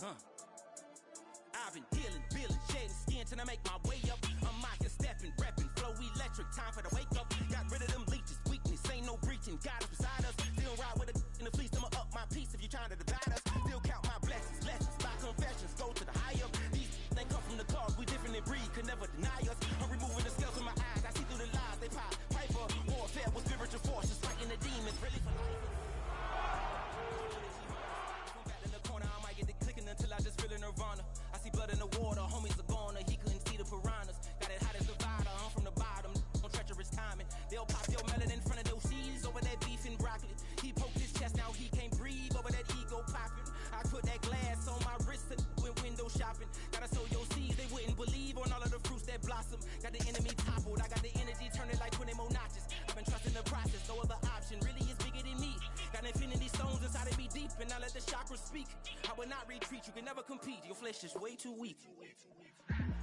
I've been dealing, feeling, shedding skin till I make my way up. I'm out here stepping, repping, flow electric, time for the wake up. Got rid of them leeches, weakness, ain't no breaching, God is beside us. Still ride with a in the fleece, I'ma up my piece if you're trying to divide us. Still count my blessings, lessons, by confessions, go to the high up. These they come from the cause, we different in breed, could never deny us. I'm removing the scales from my eyes, I see through the lies, they pop, piper, warfare with spiritual forces, fighting the demons, really for life. Until I just feel a nirvana. I see blood in the water, homies are gone, he couldn't see the piranhas. Got it hot as Nevada, I'm from the bottom, on treacherous timing. They'll pop your melon in front of those seeds over that beef and broccoli. He poked his chest, now he can't breathe over that ego popping. I put that glass on my wrist and went window shopping. Gotta sow your seeds, they wouldn't believe on all of the fruits that blossom. Got the enemy toppled, I got the energy turning like 20 more notches. I've been trusting the process, no other option really is bigger than me. Got infinity stones inside of me deep, and I let the chakras speak. I will not retreat, you can never compete, your flesh is way too weak.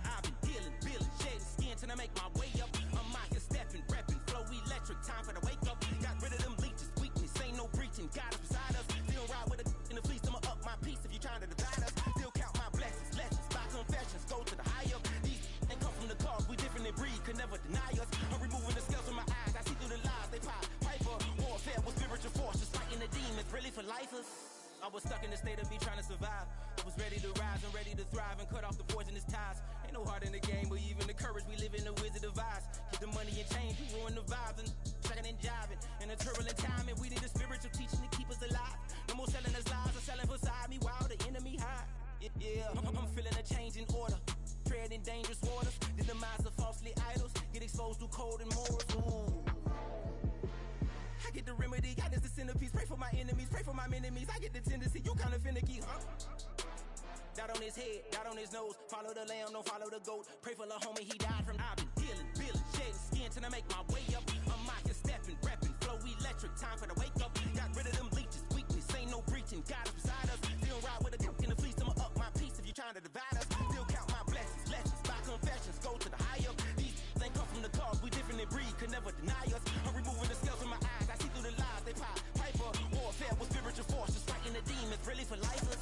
I've been dealing, feeling, shedding skin till I make my way up. I'm out here stepping, repping, flow electric, time for the wake up. Got rid of them leeches, weakness, ain't no breaching, God is beside us. Still ride with a in the fleece, I'ma up my piece if you're trying to divide us. Still count my blessings, lessons, by confessions, go to the high up. These ain't come from the cause, we different in breed, could never deny us. I'm removing the scales from my eyes, I see through the lies, they pop, piper, warfare with spiritual forces, fighting the demons, really for lifers. I was stuck in the state of me trying to survive. I was ready to rise and ready to thrive and cut off the poisonous ties. Ain't no heart in the game, but even the courage we live in the Wizard of Oz. Get the money and change, we ruin the vibes and checking and jiving. In a turbulent time, and we need a spiritual teaching to keep us alive. No more selling us lies or selling beside me while the enemy hide. Yeah, I'm feeling a change in order. Treading dangerous waters, the demise of falsely idols. Get exposed through code and morals. Ooh. I get the remedy, God is the centerpiece. Pray for my enemies, pray for my enemies. I get the tendency, you kinda finicky, huh? Dot on his head, dot on his nose. Follow the lamb, don't follow the goat. Pray for the homie, he died from. I've been dealing, feeling, shedding skin till I make my way up. I'm out here stepping, repping, flow electric, time for the wake up. Got rid of them leeches, weakness, ain't no breaching, God is beside us. Still ride with a in the fleece, I'ma up my piece if you're trying to divide us. Still count my blessings, lessons, by confessions, go to the high up. These ain't come from the cause, we different in breed, could never deny us. I'm removing the scales from my eyes, I see through the lies, they pop, piper, warfare with spiritual forces, fighting the demons, really for lifers.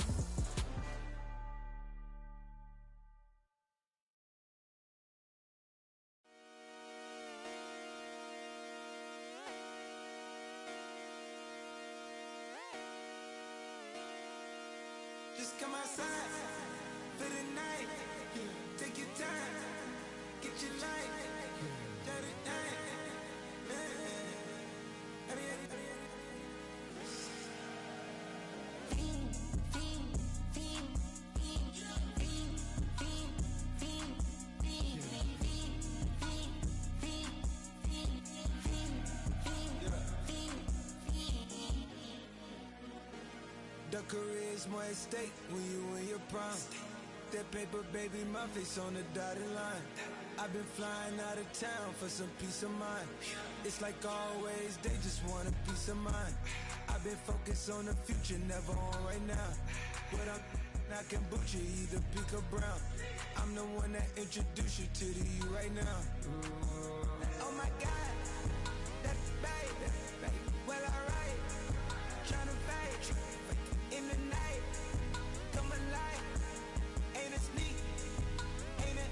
Just come outside for the night. Take your time, get your life. Shut it down. The career's more at stake when you in your prime. That paper, baby, my face on the dotted line. I've been flying out of town for some peace of mind. It's like always, they just want a peace of mind. I've been focused on the future, never on right now. But I can boot you either pink or brown. I'm the one that introduced you to the you right now. Oh my God, that's baby. Well, alright, tryna fight in the night, come alive. Ain't it sneak? Ain't it?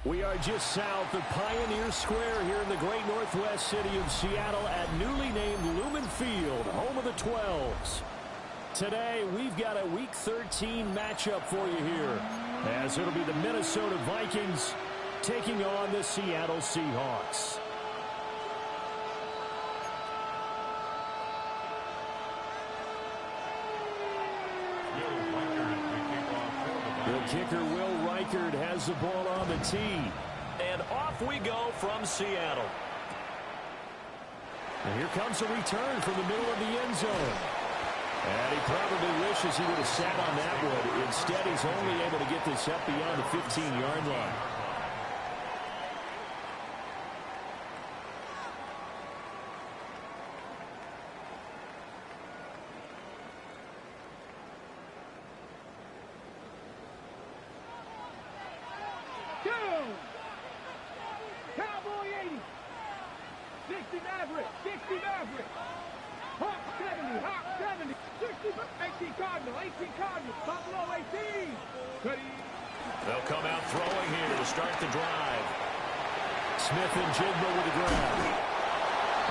We are just south of Pioneer Square here in the great northwest city of Seattle at newly named Lumen Field, home of the 12s. Today, we've got a Week 13 matchup for you here, as it'll be the Minnesota Vikings taking on the Seattle Seahawks. Joe Vikers to kick off for the The kicker, Will Reichard, has the ball on the tee. And off we go from Seattle. And here comes a return from the middle of the end zone. And he probably wishes he would have sat on that one. Instead, he's only able to get this up beyond the 15-yard line. Cowboy 80. 60 Maverick. 60 Maverick. Hawk 70. Hawk 70. 60. 18 Cardinal. 18 Cardinal. Buffalo 18. They'll come out throwing here to start the drive. Smith and Jigba with the grab.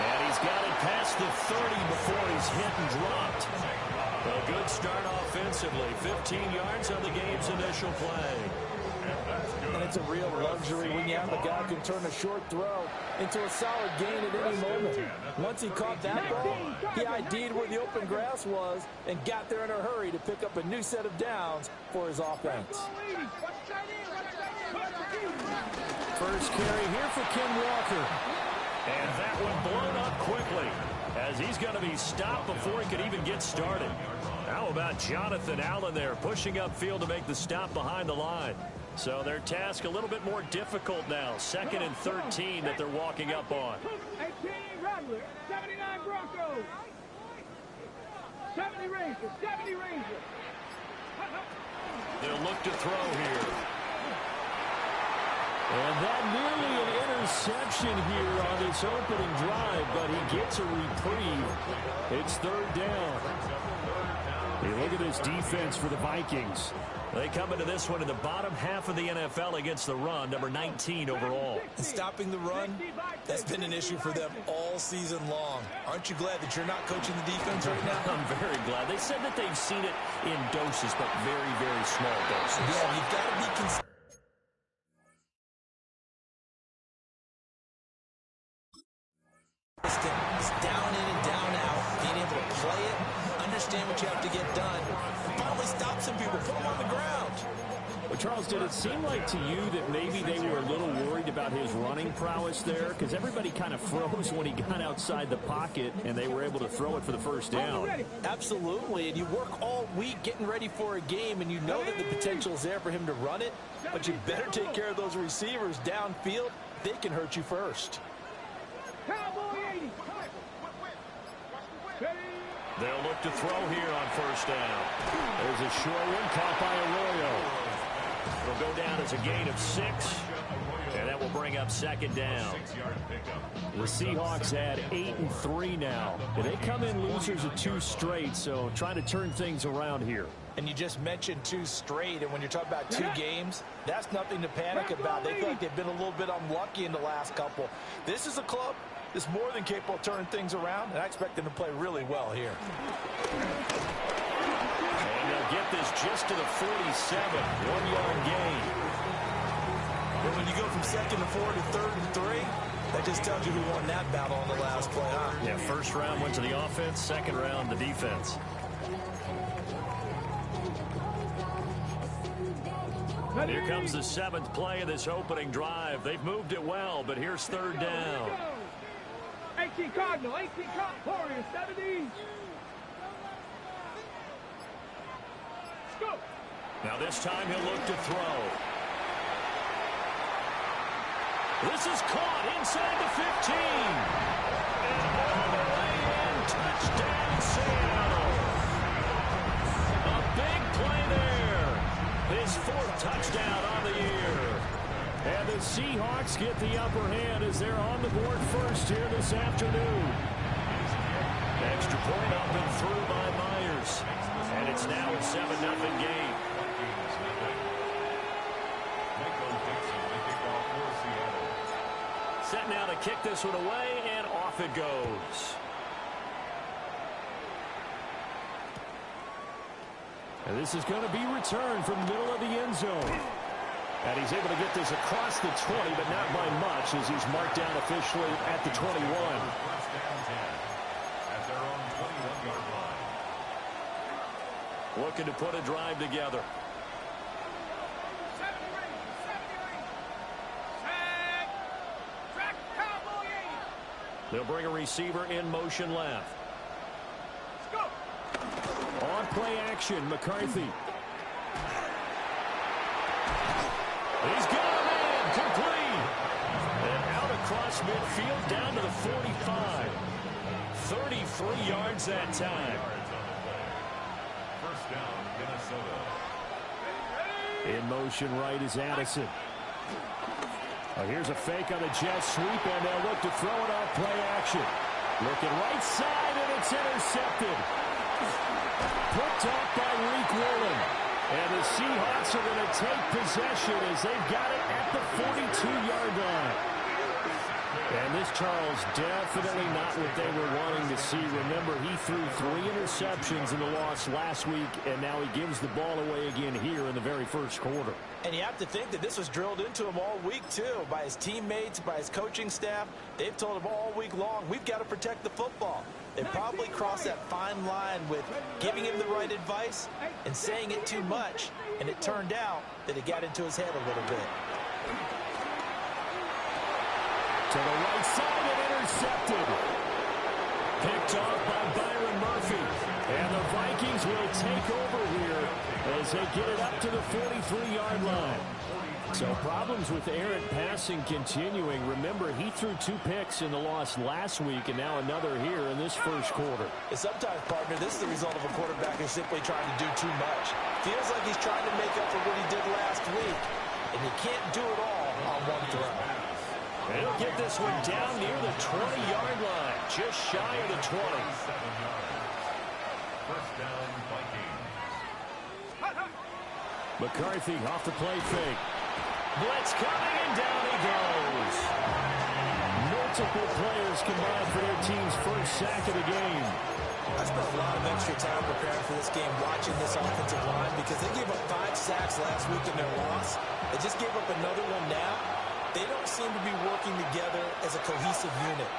And he's got it past the 30 before he's hit and dropped. A good start offensively. 15 yards on the game's initial play. And it's a real luxury when you have a guy who can turn a short throw into a solid gain at any moment. Once he caught that ball, he ID'd where the open grass was and got there in a hurry to pick up a new set of downs for his offense. First carry here for Ken Walker. And that one blown up quickly as he's going to be stopped before he could even get started. How about Jonathan Allen there pushing upfield to make the stop behind the line? So their task a little bit more difficult now. 2nd and 13 that they're walking up on. 18 Rattler. 79 Broncos. 70 Rangers. 70 Rangers. They'll look to throw here. And that nearly an interception here on this opening drive, but he gets a reprieve. It's 3rd down. Hey, look at this defense for the Vikings. They come into this one in the bottom half of the NFL against the run, number 19 overall. And stopping the run, that's been an issue for them all season long. Aren't you glad that you're not coaching the defense right now? I'm very glad. They said that they've seen it in doses, but very, very small doses. Yeah, you've got to be consistent. It's down in and down out, being able to play it, understand what you have to get done, and finally stop some people, put them on the ground. Well, Charles, did it seem like to you that maybe they were a little worried about his running prowess there? Because everybody kind of froze when he got outside the pocket, and they were able to throw it for the first down. Absolutely, and you work all week getting ready for a game, and you know that the potential is there for him to run it, but you better take care of those receivers downfield. They can hurt you first. Cowboy 80. They'll look to throw here on 1st down. There's a short one caught by Arroyo. It'll go down as a gain of 6, and that will bring up 2nd down. The Seahawks at 8-3 now. They come in losers of 2 straight, so trying to turn things around here. And you just mentioned 2 straight, and when you're talking about 2 games, that's nothing to panic about. They feel like they've been a little bit unlucky in the last couple. This is a club that's more than capable of turning things around, and I expect them to play really well here. And they'll get this just to the 47, 1-yard gain. But when you go from 2nd and 4 to 3rd and 3, that just tells you who won that battle on the last play, huh? Yeah, 1st round went to the offense, 2nd round the defense. Here comes the 7th play of this opening drive. They've moved it well, but here's 3rd down. 18 Cardinal. 18 Cardinal. Warriors 70. Scoop. Now this time he'll look to throw. This is caught inside the 15. And all the way in. Touchdown Seattle. A big play there. His 4th touchdown on the year. And the Seahawks get the upper hand as they're on the board first here this afternoon. Extra point up and through by Myers. And it's now a 7-0 game. Set now to kick this one away, and off it goes. And this is going to be returned from the middle of the end zone. And he's able to get this across the 20, but not by much as he's marked down officially at the 21. Looking to put a drive together. They'll bring a receiver in motion left. On play action, McCarthy. He's got a man, complete. And out across midfield down to the 45. 33 yards that time. First down, Minnesota. In motion right is Addison. Here's a fake on the jet sweep, and they'll look to throw it off play action. Looking right side, and it's intercepted. Picked off by Reek Woolen. And the Seahawks are going to take possession as they've got it at the 42-yard line. And this, Charles, definitely not what they were wanting to see. Remember, he threw 3 interceptions in the loss last week, and now he gives the ball away again here in the very first quarter. And you have to think that this was drilled into him all week, too, by his teammates, by his coaching staff. They've told him all week long, we've got to protect the football. They probably crossed that fine line with giving him the right advice and saying it too much, and it turned out that it got into his head a little bit. To the right side and intercepted. Picked off by Byron Murphy. And the Vikings will take over here as they get it up to the 43-yard line. So problems with errant passing continuing. Remember, he threw 2 picks in the loss last week and now another here in this first quarter. And sometimes, partner, this is the result of a quarterback who's simply trying to do too much. Feels like he's trying to make up for what he did last week. And you can't do it all on one throw. And he'll get this one down near the 20-yard line, just shy of the 20. First down, Vikings. McCarthy off the play fake. Blitz coming, and down he goes. Multiple players combined for their team's first sack of the game. I spent a lot of extra time preparing for this game watching this offensive line because they gave up 5 sacks last week in their loss. They just gave up another one now. They don't seem to be working together as a cohesive unit.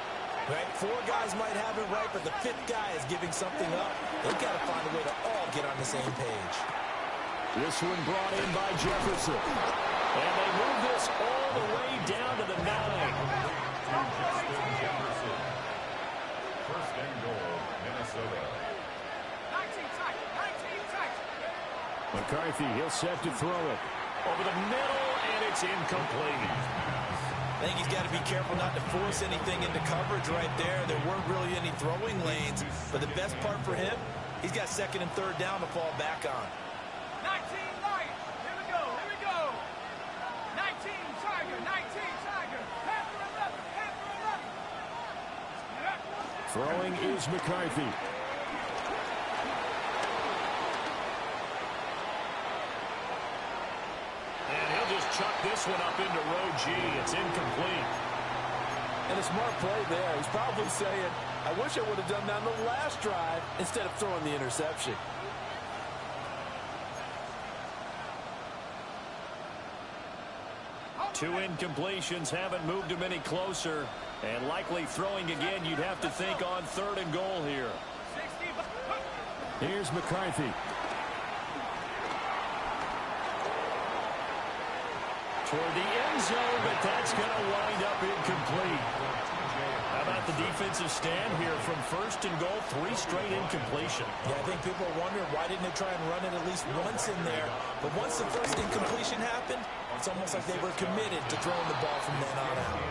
Right? 4 guys might have it right, but the 5th guy is giving something up. They've got to find a way to all get on the same page. This one brought in by Jefferson. And they move this all the way down to the 9. Jefferson. First and goal, Minnesota. 19 tackle. McCarthy, he'll set to throw it. Over the middle, and it's incomplete. I think he's got to be careful not to force anything into coverage right there. There weren't really any throwing lanes, but the best part for him, he's got 2nd and 3rd down to fall back on. 19 Lions. Here we go. 19 Tiger. Panther 11. Throwing is McCarthy. Chuck this one up into row G. It's incomplete. And a smart play there. He's probably saying, I wish I would have done that on the last drive instead of throwing the interception. Two incompletions haven't moved him any closer. And likely throwing again, you'd have to think on 3rd and goal here. Here's McCarthy. Toward the end zone, but that's going to wind up incomplete. How about the defensive stand here from 1st and goal, 3 straight incompletion. Yeah, I think people are wondering why didn't they try and run it at least once in there. But once the first incompletion happened, it's almost like they were committed to throwing the ball from then on out.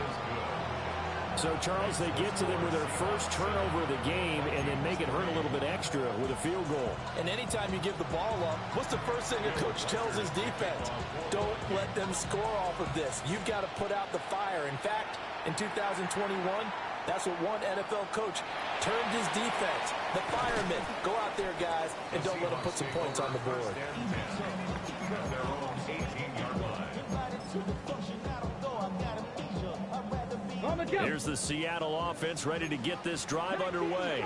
So, Charles, they get to them with their first turnover of the game and then make it hurt a little bit extra with a field goal. And anytime you give the ball up, what's the first thing a coach tells his defense? Don't let them score off of this. You've got to put out the fire. In fact, in 2021, that's what one NFL coach termed his defense. The firemen. Go out there, guys, and don't let them put some points on the board. Their own 18-yard line. Here's the Seattle offense ready to get this drive underway.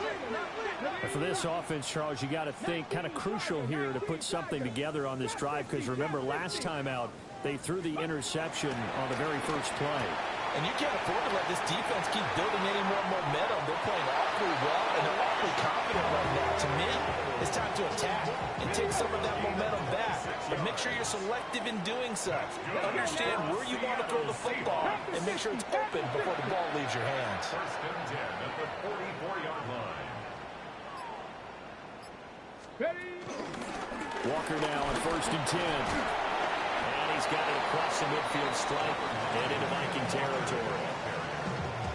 And for this offense, Charles, you got to think kind of crucial here to put something together on this drive because remember last time out, they threw the interception on the very first play. And you can't afford to let this defense keep building any more momentum. They're playing awfully well, and they're awfully confident right now. To me, it's time to attack and take some of that momentum back. But make sure you're selective in doing so. Understand where you want to throw the football, and make sure it's open before the ball leaves your hands. First and 10 at the 44-yard line. Walker now on first and 10. And he's got it across the midfield stripe and into Viking territory.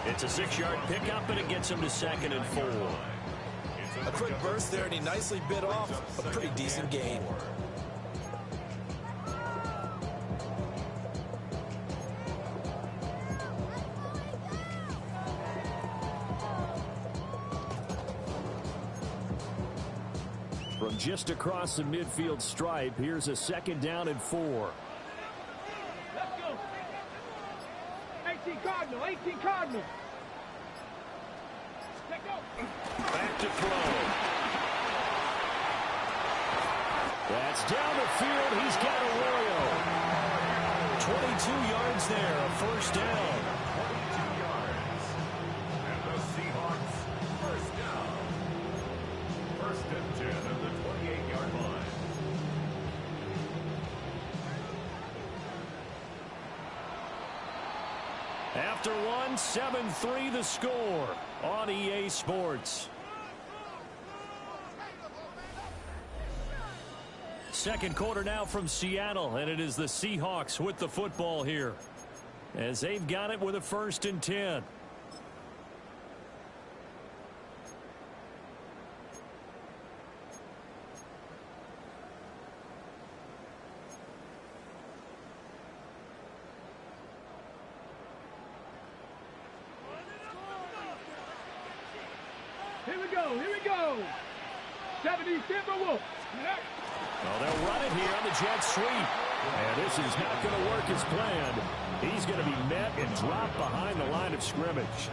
It's a 6-yard pickup, and it gets him to 2nd and 4. A quick burst there, and he nicely bit off a pretty decent gain. From just across the midfield stripe, here's a 2nd down and 4. Let's go. 18 Cardinal, 18 Cardinal. Let's go. Back to throw. That's down the field. He's got Arroyo. 22 yards there, a first down. 22 yards. And the Seahawks, first down. First and 10 at the 28-yard line. After one, 7-3 the score on EA Sports. Second quarter now from Seattle, and it is the Seahawks with the football here as they've got it with a 1st and 10. Here we go, here we go. 70 Timberwolves. Well, they'll run it here on the jet sweep. And this is not going to work as planned. He's going to be met and dropped behind the line of scrimmage.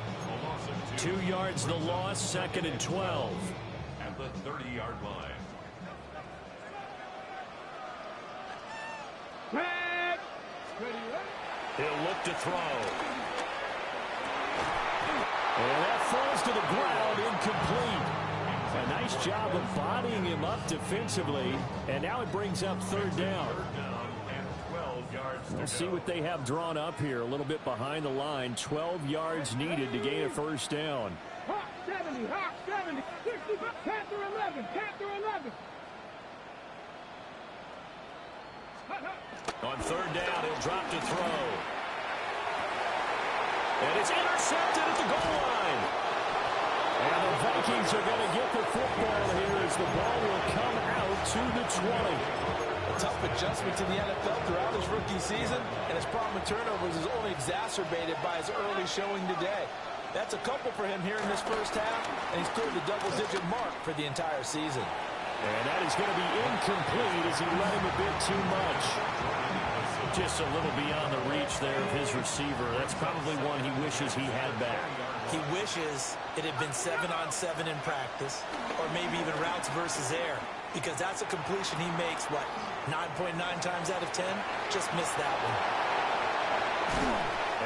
2 yards the loss, 2nd and 12. At the 30-yard line. Red. Ready, ready. He'll look to throw. And that falls to the ground, incomplete. A nice job of bodying him up defensively, and now it brings up 3rd down. And 12 yards to We'll see go. what they have drawn up here, a little bit behind the line. 12 yards needed to gain a 1st down. Hawk 70, Hawk 70. 65, Panther 11, Panther 11. On 3rd down, he'll drop to throw. And it's intercepted at the goal line. And the Vikings are going to get the football here as the ball will come out to the 20. A tough adjustment to the NFL throughout his rookie season, and his problem with turnovers is only exacerbated by his early showing today. That's a couple for him here in this first half, and he's cleared the double-digit mark for the entire season. And that is going to be incomplete as he let him a bit too much. Just a little beyond the reach there of his receiver. That's probably one he wishes he had back. He wishes it had been 7-on-7 in practice, or maybe even routes versus air, because that's a completion he makes, what, 9.9 times out of 10? Just missed that one.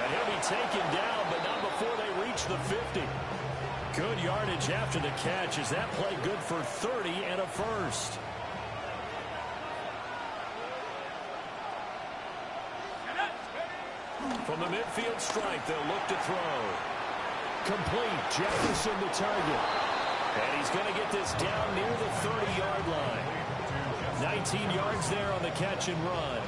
And he'll be taken down, but not before they reach the 50. Good yardage after the catch. Is that play good for 30 and a first? From the midfield stripe, they'll look to throw. Complete. Jefferson the target. And he's going to get this down near the 30-yard line. 19 yards there on the catch and run.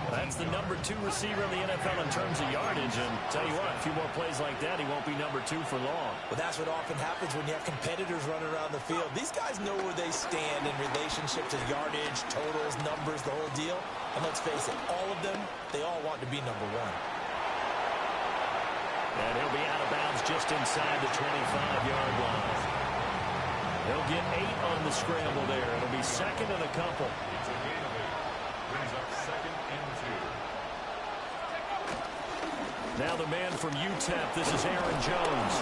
That's the number 2 receiver in the NFL in terms of yardage. And tell you what, a few more plays like that, he won't be number 2 for long. But that's what often happens when you have competitors running around the field. These guys know where they stand in relationship to yardage, totals, numbers, the whole deal. And let's face it, all of them, they all want to be number 1. And he'll be out of bounds just inside the 25-yard line. He'll get 8 on the scramble there. It'll be 2nd and a couple. It's a gain of 8. Brings up 2nd and 2. Now the man from UTEP, this is Aaron Jones.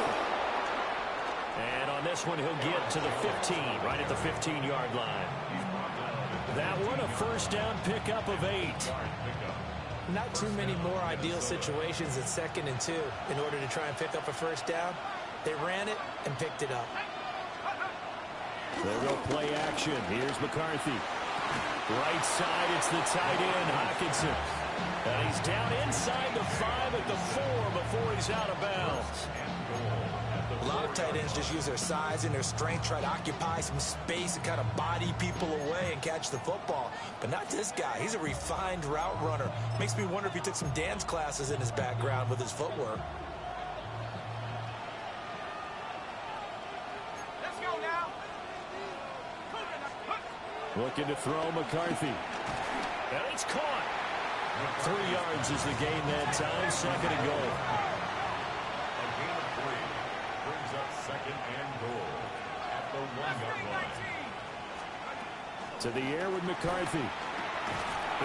And on this one, he'll get to the 15, right at the 15-yard line. That one, a first down pickup of 8. Not too many more ideal situations than 2nd and 2 in order to try and pick up a first down. They ran it and picked it up. They'll go play action. Here's McCarthy. Right side, it's the tight end, Hockenson. And he's down inside the 5 at the 4 before he's out of bounds. A lot of tight ends just use their size and their strength, try to occupy some space and kind of body people away and catch the football. But not this guy. He's a refined route runner. Makes me wonder if he took some dance classes in his background with his footwork. Let's go now. Looking to throw McCarthy. And it's caught. 3 yards is the gain that time. 2nd and goal. A gain of 3 brings up 2nd and goal at the 1-yard line. To the air with McCarthy.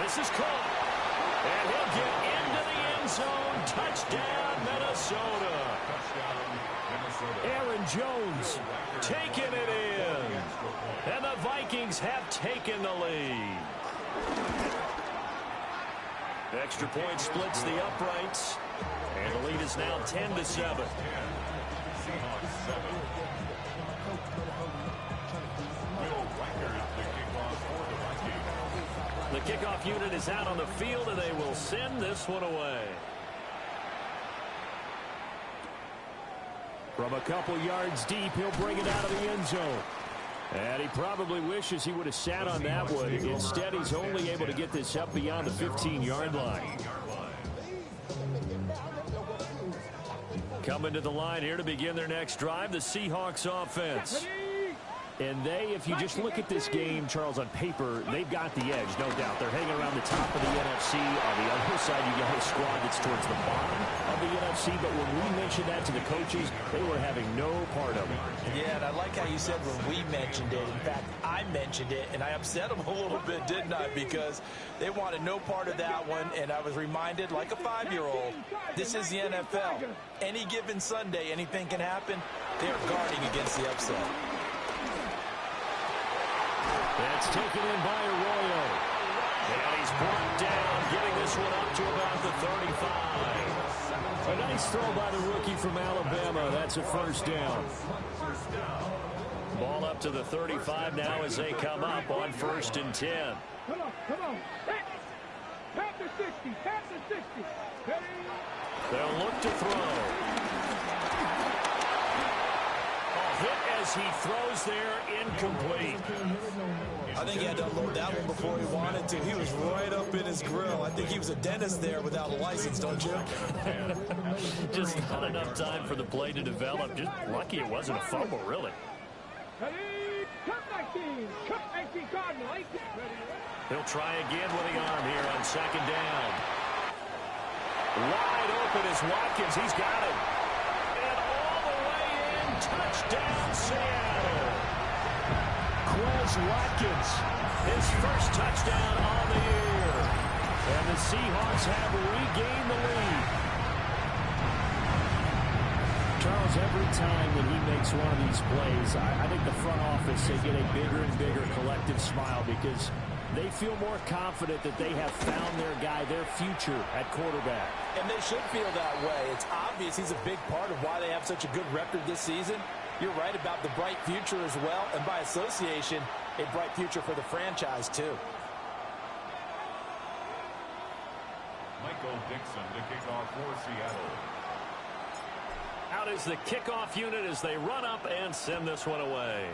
This is caught. And he'll get into the end zone. Touchdown, Minnesota. Touchdown, Minnesota. Aaron Jones Taking it in. And the Vikings have taken the lead. Extra point splits the uprights. And the lead is now 10-7. Seahawks 7. Will Riker the kickoff for the Vikings. The kickoff unit is out on the field, and they will send this one away. from a couple yards deep. He'll bring it out of the end zone. And he probably wishes he would have sat on that one. Instead, he's only able to get this up beyond the 15-yard line. Coming to the line here to begin their next drive, the Seahawks offense. And they, if you just look at this game, Charles, on paper, they've got the edge, no doubt. They're hanging around the top of the NFC. On the other side, you got a squad that's towards the bottom of the NFC. But when we mentioned that to the coaches, they were having no part of it. Yeah, and I like how you said when we mentioned it. In fact, I mentioned it, and I upset them a little bit, didn't I? Because they wanted no part of that one, and I was reminded, like a 5-year-old, this is the NFL. Any given Sunday, anything can happen. They're guarding against the upset. That's taken in by Arroyo. And he's brought down, getting this one up to about the 35. A nice throw by the rookie from Alabama. That's a first down. Ball up to the 35 now as they come up on 1st and 10. Come on. Tap the 60. Ready? They'll look to throw. Hit as he throws there, incomplete. I think he had to unload that one before he wanted to. He was right up in his grill. I think he was a dentist there without a license, don't you? Just not enough time for the play to develop. Just lucky it wasn't a fumble, really. Ready? Cut 19. Cut 19 Cardinal. 18. He'll try again with the arm here on 2nd down. Wide open is Watkins. He's got it. Touchdown, Seattle. Quez Watkins, his first touchdown on the year. And the Seahawks have regained the lead. Charles, every time that he makes one of these plays, I think the front office, they get a bigger and bigger collective smile because they feel more confident that they have found their guy, their future at quarterback. And they should feel that way. It's obvious he's a big part of why they have such a good record this season. You're right about the bright future as well, and by association, a bright future for the franchise, too. Michael Dixon to kick off for Seattle. Out is the kickoff unit as they run up and send this one away.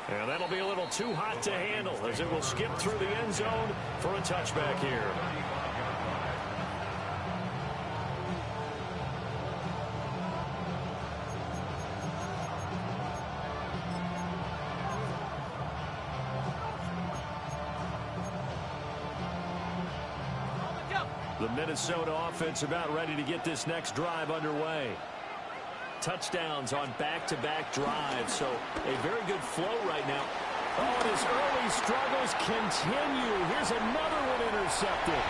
And that'll be a little too hot to handle as it will skip through the end zone for a touchback here. The Minnesota offense about ready to get this next drive underway. Touchdowns on back-to-back drives, so a very good flow right now. Oh, and his early struggles continue. Here's another one intercepted.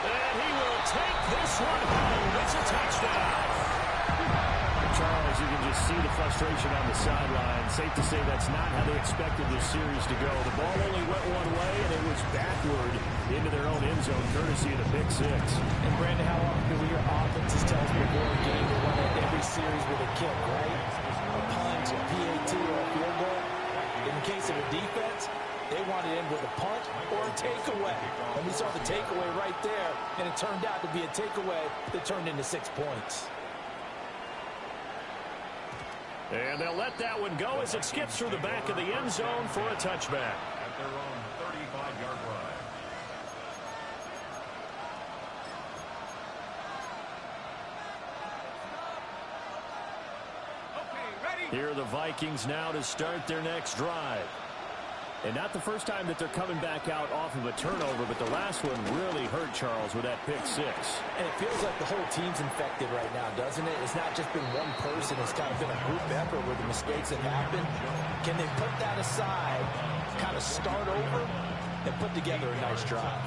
And he will take this one home. It's a touchdown. Charles, you can just see the frustration on the sideline. Safe to say that's not how they expected this series to go. The ball only went one way, and it was backward into their own end zone, courtesy of the pick six. And, Brandon, how often do we hear offenses tell us before a game to run at every series with a kick, right? A punt, a PAT, or a field goal. In the case of a defense, they want it in with a punt or a takeaway. And we saw the takeaway right there, and it turned out to be a takeaway that turned into 6 points. And they'll let that one go as it skips through the back of the end zone for a touchback. At their own 35-yard line. Here are the Vikings now to start their next drive. And not the first time that they're coming back out off of a turnover, but the last one really hurt Charles with that pick six. And it feels like the whole team's infected right now, doesn't it? It's not just been one person. It's kind of been a group effort where the mistakes have happened. Can they put that aside, kind of start over, and put together a nice drive?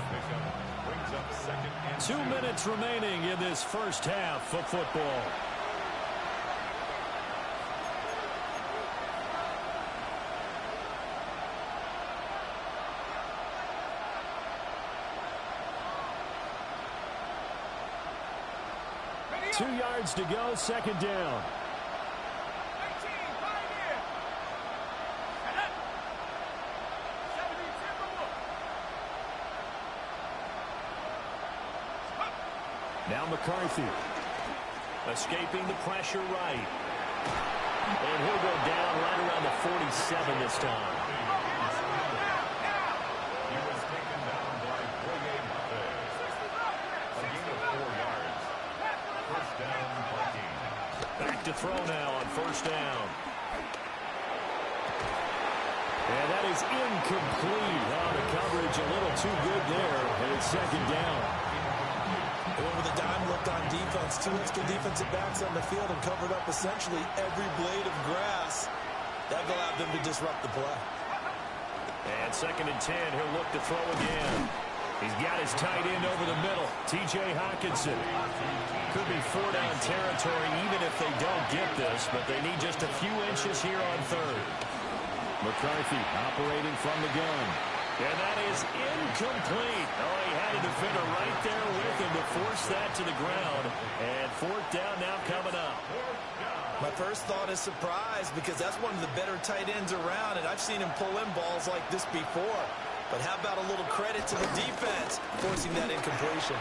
2 minutes remaining in this first half of football. Two yards to go, second down. Now McCarthy. Escaping the pressure right. And he'll go down right around the 47 this time. He was taken down by a gain of 4 yards. First down, Vikings. Back to throw now on first down. And that is incomplete. Oh, the coverage a little too good there. And it's second down. They went with a dime look on defense. 2 extra defensive backs on the field and covered up essentially every blade of grass. That allowed them to disrupt the play. And second and 10, he'll look to throw again. He's got his tight end over the middle, T.J. Hockenson. Could be 4-down territory even if they don't get this, but they need just a few inches here on third. McCarthy operating from the gun. And that is incomplete. Oh, he had a defender right there with him to force that to the ground. And fourth down now coming up. My first thought is surprise because that's one of the better tight ends around, and I've seen him pull in balls like this before. But how about a little credit to the defense forcing that incompletion?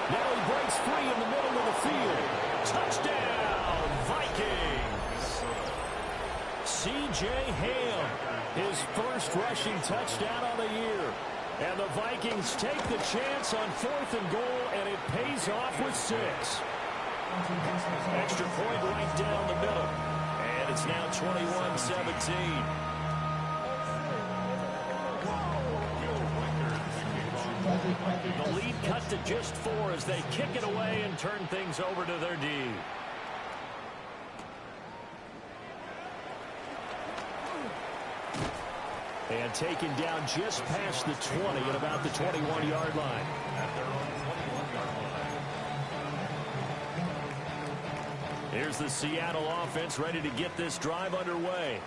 Now he breaks free in the middle of the field. Touchdown, Vikings! C.J. Ham, his first rushing touchdown on the year. And the Vikings take the chance on 4th and goal, and it pays off with 6. Extra point right down the middle. And it's now 21-17. The lead cut to just 4 as they kick it away and turn things over to their D. And taken down just past the 20 at about the 21-yard line. Here's the Seattle offense ready to get this drive underway.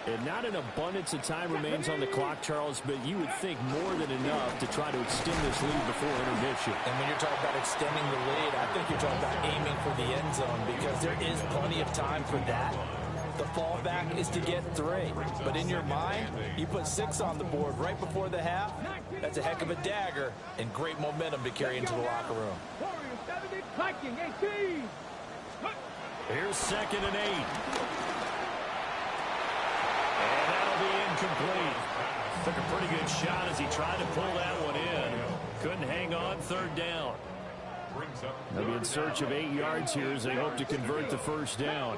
And not an abundance of time remains on the clock, Charles, but you would think more than enough to try to extend this lead before intermission. And when you're talking about extending the lead, I think you're talking about aiming for the end zone because there is plenty of time for that. The fallback is to get 3. But in your mind, you put 6 on the board right before the half. That's a heck of a dagger and great momentum to carry into the locker room. Here's second and 8. And that'll be incomplete. Took a pretty good shot as he tried to pull that one in. Couldn't hang on third down. They'll be in search of 8 yards here as they hope to convert the first down.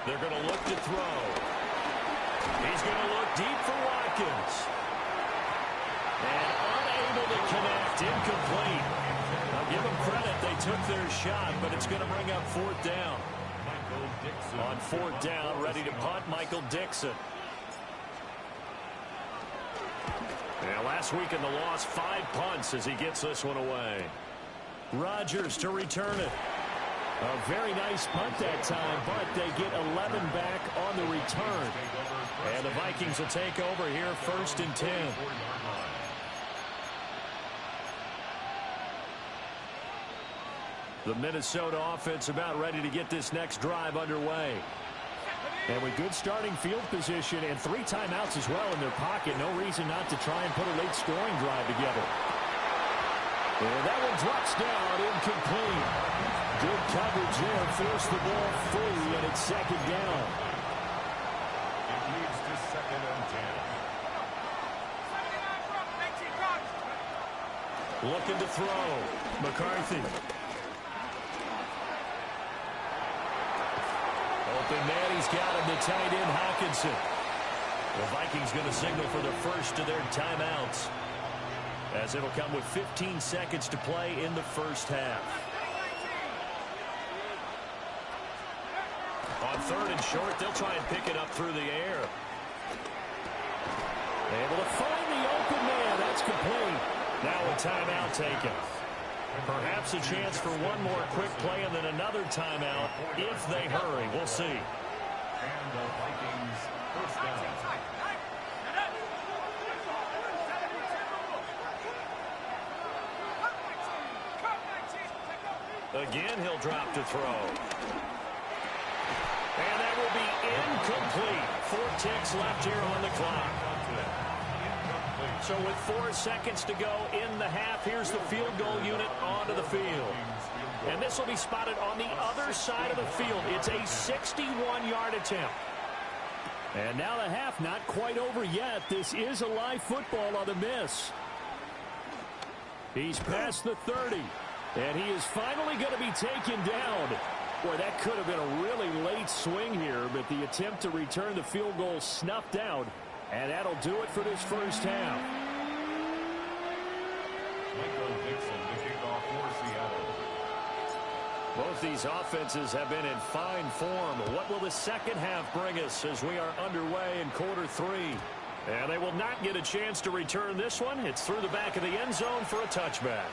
They're going to look to throw. He's going to look deep for Watkins. And unable to connect. Incomplete. I'll give them credit. They took their shot, but it's going to bring up 4th down. On 4th down, ready to punt, Michael Dixon. And last week in the loss, 5 punts as he gets this one away. Rodgers to return it. A very nice punt that time, but they get 11 back on the return. And the Vikings will take over here, 1st and 10. The Minnesota offense about ready to get this next drive underway. And with good starting field position and 3 timeouts as well in their pocket, no reason not to try and put a late scoring drive together. And that one drops down, incomplete. Good coverage there, forced the ball free, and it's 2nd down. It leads to 2nd and 10. Looking to throw. McCarthy. Open man, he's got him to tight end Hawkinson. The Vikings going to signal for the first of their timeouts, as it'll come with 15 seconds to play in the first half. On 3rd and short, they'll try and pick it up through the air. Able to find the open man. That's complete. Now a timeout taken. Perhaps a chance for one more quick play and then another timeout if they hurry. We'll see. And the Vikings first down. Again, he'll drop to throw. And that will be incomplete. 4 ticks left here on the clock. So with 4 seconds to go in the half, here's the field goal unit onto the field. And this will be spotted on the other side of the field. It's a 61-yard attempt. And now the half not quite over yet. This is a live football on the miss. He's past the 30. And he is finally going to be taken down. Boy, that could have been a really late swing here, but the attempt to return the field goal snuffed out. And that'll do it for this first half. Michael Dixon to kick off for Seattle. Both these offenses have been in fine form. What will the second half bring us as we are underway in quarter 3? And they will not get a chance to return this one. It's through the back of the end zone for a touchback.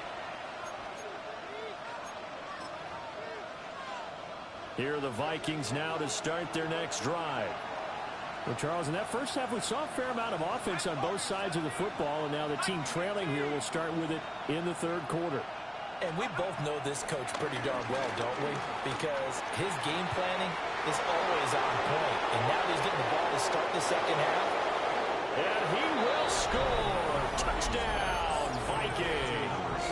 Here are the Vikings now to start their next drive. Well, Charles, in that first half, we saw a fair amount of offense on both sides of the football, and now the team trailing here will start with it in the 3rd quarter. And we both know this coach pretty darn well, don't we? Because his game planning is always on point. And now he's getting the ball to start the second half. And he will score. Touchdown, Vikings.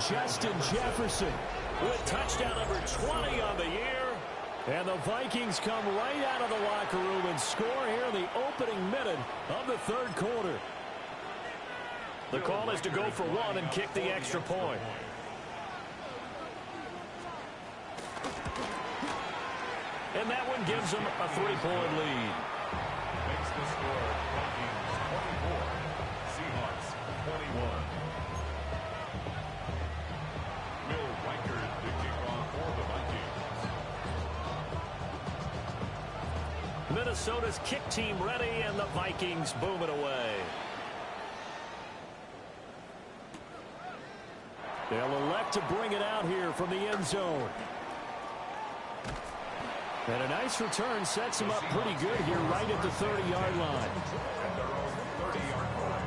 Justin Jefferson with touchdown number 20 on the year. And the Vikings come right out of the locker room and score here in the opening minute of the 3rd quarter. The call is to go for 1 and kick the extra point. And that one gives them a 3-point lead. Makes the score Vikings 24, Seahawks 21. Will Reichert to kick off for the Vikings. Minnesota's kick team ready, and the Vikings boom it away. They'll elect to bring it out here from the end zone. And a nice return sets him up pretty good here right at the 30-yard line. At their own 30-yard line.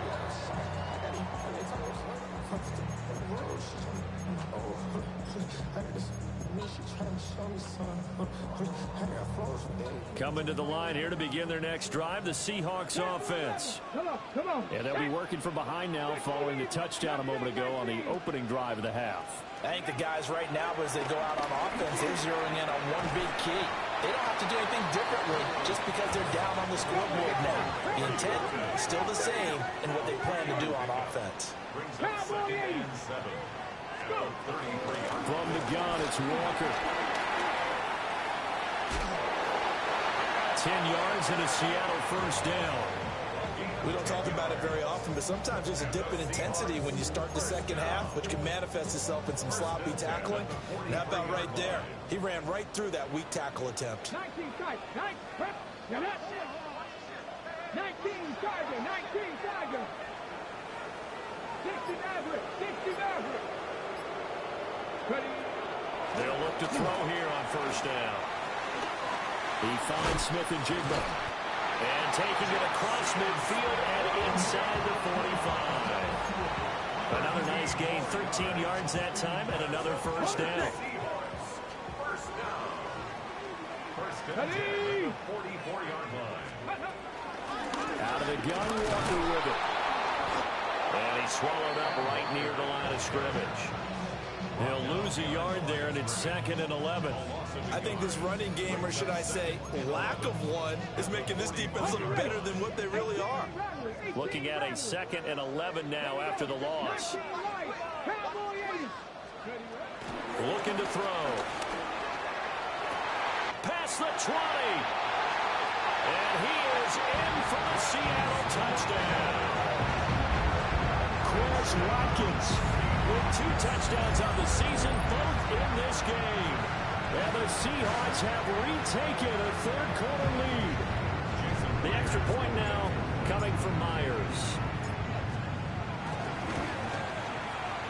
Coming to the line here to begin their next drive, the Seahawks offense. Come on. And they'll be working from behind now following the touchdown a moment ago on the opening drive of the half. I think the guys right now, as they go out on offense, they're zeroing in on one big key. They don't have to do anything differently just because they're down on the scoreboard now. The intent is still the same in what they plan to do on offense. Brings up 2nd and 7. From the gun, it's Walker. 10 yards and a Seattle first down. We don't talk about it very often, but sometimes there's a dip in intensity when you start the second half, which can manifest itself in some sloppy tackling. And how about right there? He ran right through that weak tackle attempt. 19 tight. 9 prep. Yeah, that's it. 19 Tiger, 19 Tiger. 60 Maverick, 60 Maverick. Ready. They'll look to throw here on first down. He finds Smith and Jigba. And taking it across midfield and inside the 45. Another nice gain, 13 yards that time, and another first down. First down. First and 10 at the 44-yard line. Out of the gun, Walker with it. And he swallowed up right near the line of scrimmage. He'll lose a yard there, and it's 2nd and 11. I think this running game, or should I say lack of one, is making this defense look better than what they really are. Looking at a 2nd and 11 now after the loss. Looking to throw. Past the 20. And he is in for the Seattle touchdown. Chris Watkins With 2 touchdowns on the season, both in this game. and the Seahawks have retaken a third-quarter lead. The extra point now coming from Myers.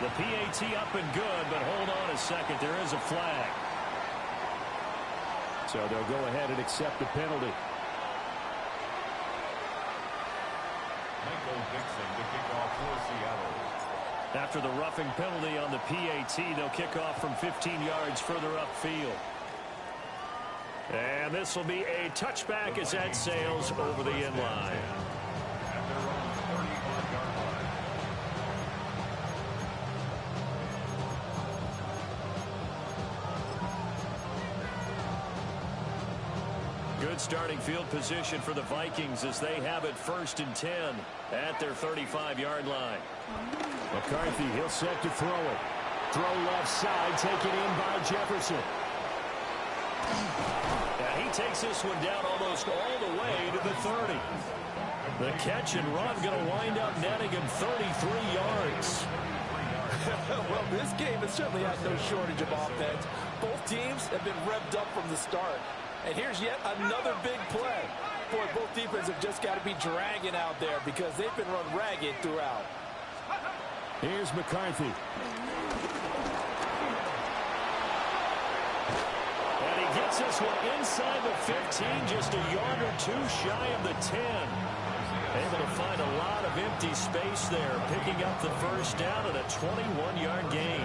The PAT up and good, but hold on a second. There is a flag. So they'll go ahead and accept the penalty. Michael Dixon to kick off for Seattle. After the roughing penalty on the PAT, they'll kick off from 15 yards further upfield. And this will be a touchback as that sails over the end line. At their own 35-yard line. Good starting field position for the Vikings as they have it 1st and 10 at their 35-yard line. McCarthy, he'll set to throw it. Throw left side, taken in by Jefferson. And he takes this one down almost all the way to the 30. The catch and run going to wind up netting him 33 yards. Well, this game has certainly had no shortage of offense. Both teams have been revved up from the start. And here's yet another big play. Boy, both defenses have just got to be dragging out there because they've been run ragged throughout. Here's McCarthy. And he gets this one inside the 15, just a yard or two shy of the 10. Able to find a lot of empty space there, picking up the first down and a 21-yard gain.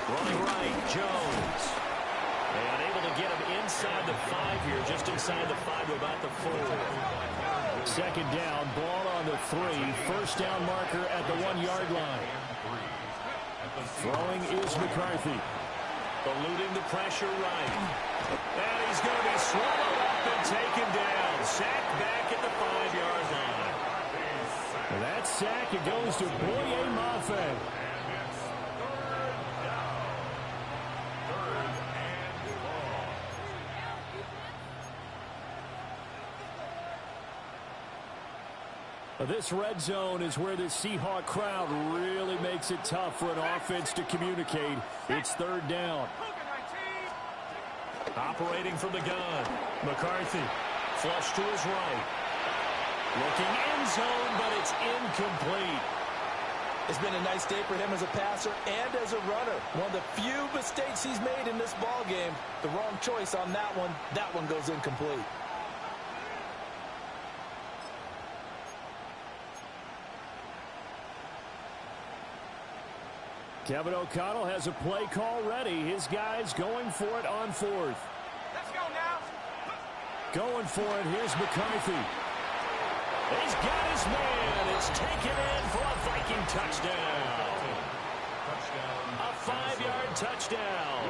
Running right, Jones. And able to get him inside the 5 here, just inside the 5 to about the 4. Second down, ball on the 3. First down marker at the 1-yard line. Throwing is McCarthy. Eluding the pressure right. And he's going to be swallowed up and taken down. Sacked back at the 5-yard line. And that sack, it goes to Boye Mafe. This red zone is where the Seahawk crowd really makes it tough for an offense to communicate. It's third down. Operating from the gun. McCarthy. Flush to his right. Looking end zone, but it's incomplete. It's been a nice day for him as a passer and as a runner. One of the few mistakes he's made in this ball game. The wrong choice on that one. That one goes incomplete. Kevin O'Connell has a play call ready. His guys going for it on 4th. Let's go now. Going for it. Here's McCarthy. He's got his man. It's taken in for a Viking touchdown. A 5-yard touchdown.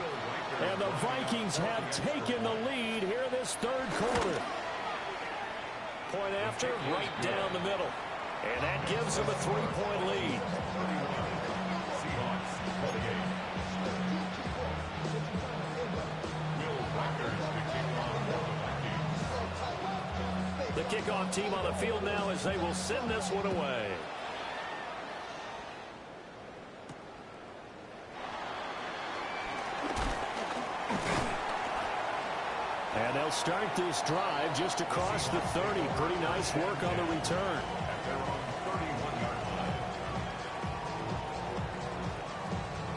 And the Vikings have taken the lead here this third quarter. Point after, right down the middle. And that gives them a 3-point lead. The kickoff team on the field now as they will send this one away. start this drive just across the 30. Pretty nice work on the return.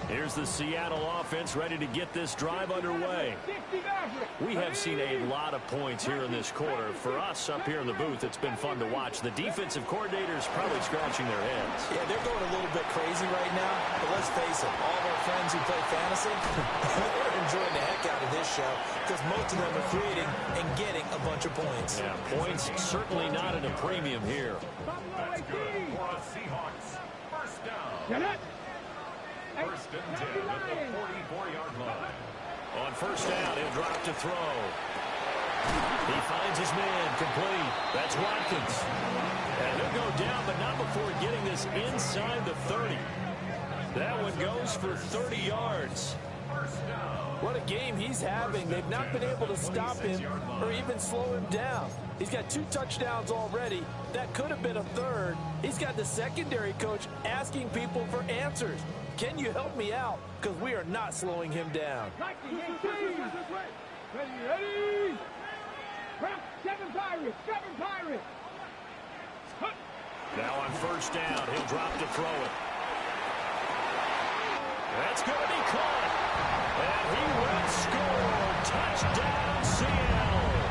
Here's the Seattle offense ready to get this drive underway. We have seen a lot of points here in this quarter. For us up here in the booth, it's been fun to watch. The defensive coordinators probably scratching their heads. Yeah, they're going a little bit crazy right now. But let's face it, all of our friends who play fantasy, they're enjoying the heck out of this show because most of them are creating and getting a bunch of points. Yeah, points certainly not at a premium here. That's good for the Seahawks. First down. Get it. First and 10 at the 44-yard line. On first down, he'll drop to throw. He finds his man complete. That's Watkins. And he'll go down, but not before getting this inside the 30. That one goes for 30 yards. What a game he's having. They've not been able to stop him or even slow him down. He's got 2 touchdowns already. That could have been a third. He's got the secondary coach asking people for answers. Can you help me out? Because we are not slowing him down. Ready. Seven Pirates. Now on first down, he'll drop to throw it. That's going to be caught. And he will score. Touchdown, Seattle.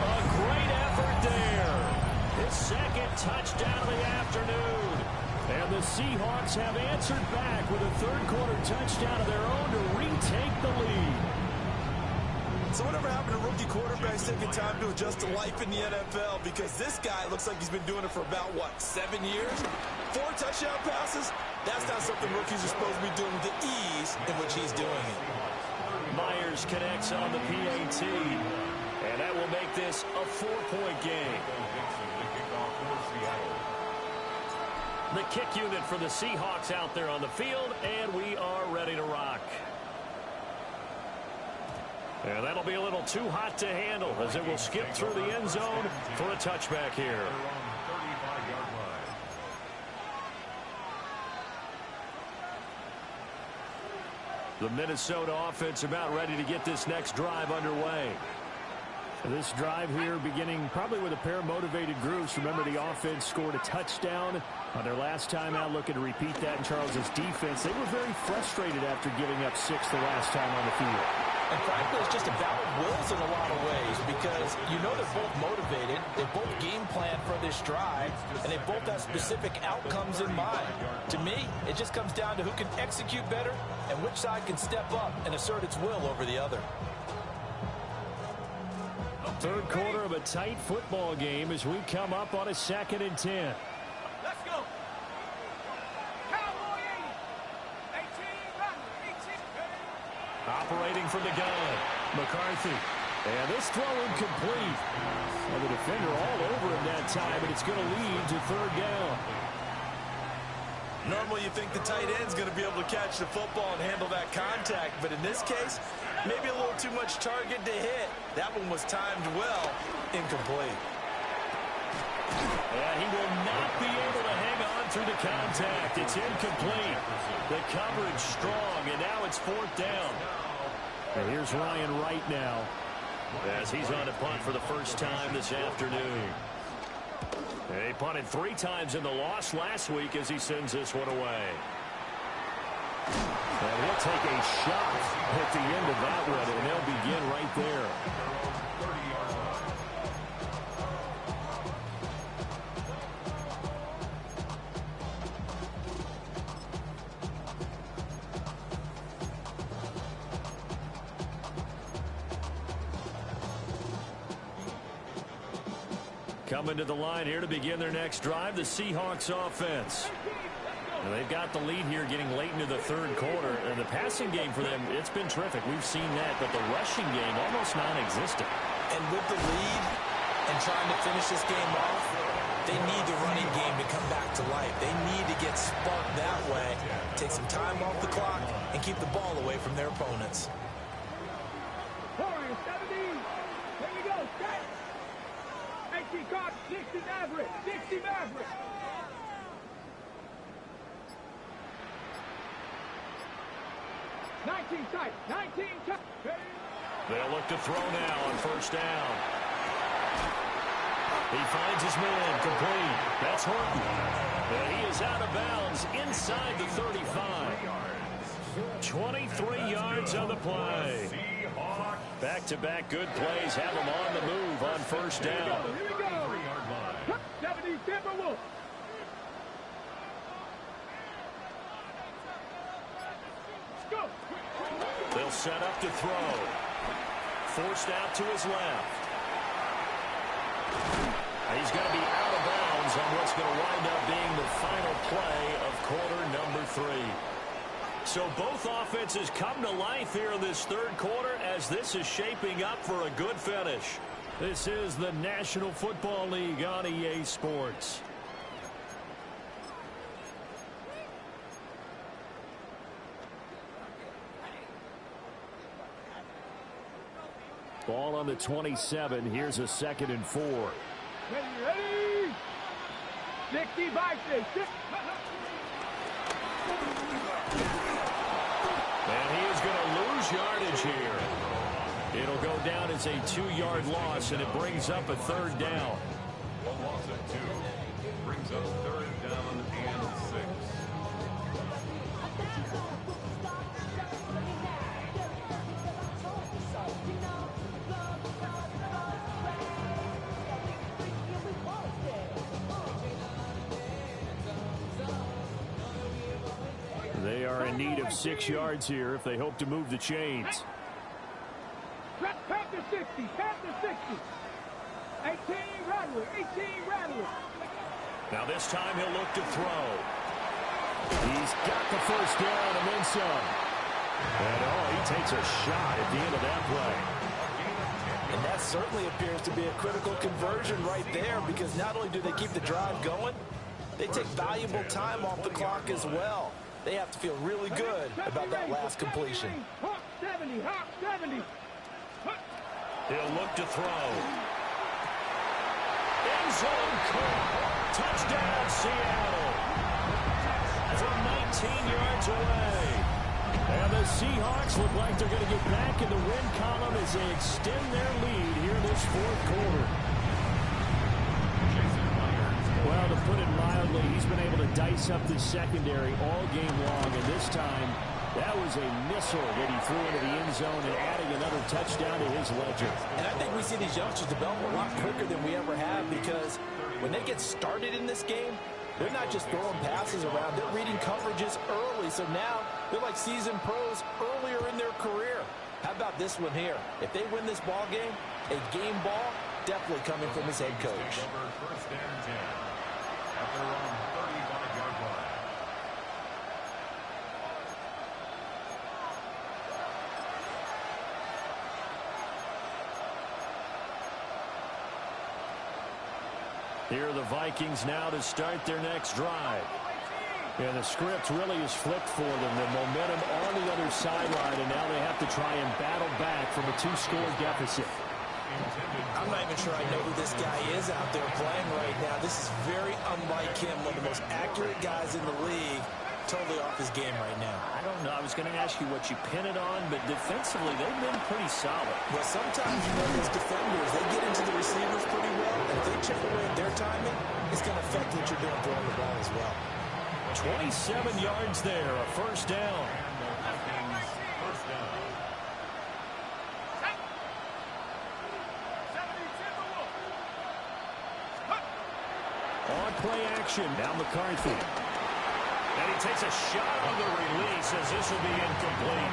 A great effort there. His second touchdown of the afternoon. And the Seahawks have answered back with a third-quarter touchdown of their own to retake the lead. So whatever happened to rookie quarterbacks taking time to adjust to life in the NFL? Because this guy looks like he's been doing it for about, 7 years? 4 touchdown passes? That's not something rookies are supposed to be doing with the ease in which he's doing it. Myers connects on the PAT. And that will make this a 4-point game. The kick unit for the Seahawks out there on the field, and we are ready to rock. And that'll be a little too hot to handle as it will skip through the end zone for a touchback here. The Minnesota offense about ready to get this next drive underway. This drive here beginning probably with a pair of motivated groups. Remember, the offense scored a touchdown on their last time out, looking to repeat that in Charles's defense. They were very frustrated after giving up 6 the last time on the field. And frankly, it's just a battle of wills in a lot of ways because you know they're both motivated. They both game plan for this drive, and they both have specific outcomes in mind. To me, it just comes down to who can execute better and which side can step up and assert its will over the other. Third quarter of a tight football game as we come up on a 2nd and 10. Let's go. Cowboy 18. Operating from the gun, McCarthy. And this throw incomplete. Well, the defender all over him that time, and it's going to lead to 3rd down. Normally you think the tight end's going to be able to catch the football and handle that contact, but in this case, maybe a little too much target to hit. That one was timed well, incomplete. And he will not be able to hang on through the contact. It's incomplete. The coverage strong, and now it's 4th down. And here's Ryan Wright now, as he's on a punt for the first time this afternoon. He punted 3 times in the loss last week as he sends this one away. And he'll take a shot at the end of that one, and they'll begin right there. Coming to the line here to begin their next drive, the Seahawks offense. And they've got the lead here getting late into the 3rd quarter. And the passing game for them, it's been terrific. We've seen that, but the rushing game almost non-existent. And with the lead and trying to finish this game off, they need the running game to come back to life. They need to get sparked that way, take some time off the clock, and keep the ball away from their opponents. 4 and 17. Here we go. Set. 18 caught. 60 Maverick. 60 Maverick. Nineteen tight. 19 tight. They'll look to throw now on first down. He finds his man complete. That's Horton. And he is out of bounds inside the 35. 23 yards on the play. Back-to-back good plays have him on the move on first down. Here we go. 70 Tmfl. They'll set up to throw. Forced out to his left. He's going to be out of bounds on what's going to wind up being the final play of quarter number 3. So both offenses come to life here in this third quarter as this is shaping up for a good finish. This is the National Football League on EA Sports. Ball on the 27. Here's a 2nd and 4. Ready? 60 Vikings. And he is going to lose yardage here. It'll go down as a 2-yard loss, and it brings up a 3rd down. A loss of 2 brings up 3rd down and 6. They are in need of 6 yards here if they hope to move the chains. Pack the 60. Pack the 60. 18 Rattler. 18 Rattler. Now this time he'll look to throw. He's got the first down and then some. And he takes a shot at the end of that play. And that certainly appears to be a critical conversion right there, because not only do they keep the drive going, they take valuable time off the clock as well. They have to feel really good about that last completion. Hawk 70. Hawk 70. He'll look to throw. End zone caught. Touchdown, Seattle. From 19 yards away. And the Seahawks look like they're going to get back in the win column as they extend their lead here in this 4th quarter. Well, to put it mildly, he's been able to dice up the secondary all game long, and this time that was a missile that he threw into the end zone and adding another touchdown to his ledger. And I think we see these youngsters develop a lot quicker than we ever have, because when they get started in this game, they're not just throwing passes around. They're reading coverages early, so now they're like seasoned pros earlier in their career. How about this one here? If they win this ball game, a game ball definitely coming from his head coach. First and 10. At their own 35-yard line. Here are the Vikings now to start their next drive. And the script really is flipped for them. The momentum on the other sideline, and now they have to try and battle back from a 2-score deficit. I'm not even sure I know who this guy is out there playing right now. This is very unlike him, one of the most accurate guys in the league. Totally off his game right now. I don't know. I was going to ask you what you pin it on, but defensively, they've been pretty solid. Well, sometimes, those defenders, they get into the receivers pretty well, and if they chip away at their timing, it's going to affect what you're doing throwing the ball as well. 27 yards there, a first down. On play action, now McCarthy. And he takes a shot on the release as this will be incomplete.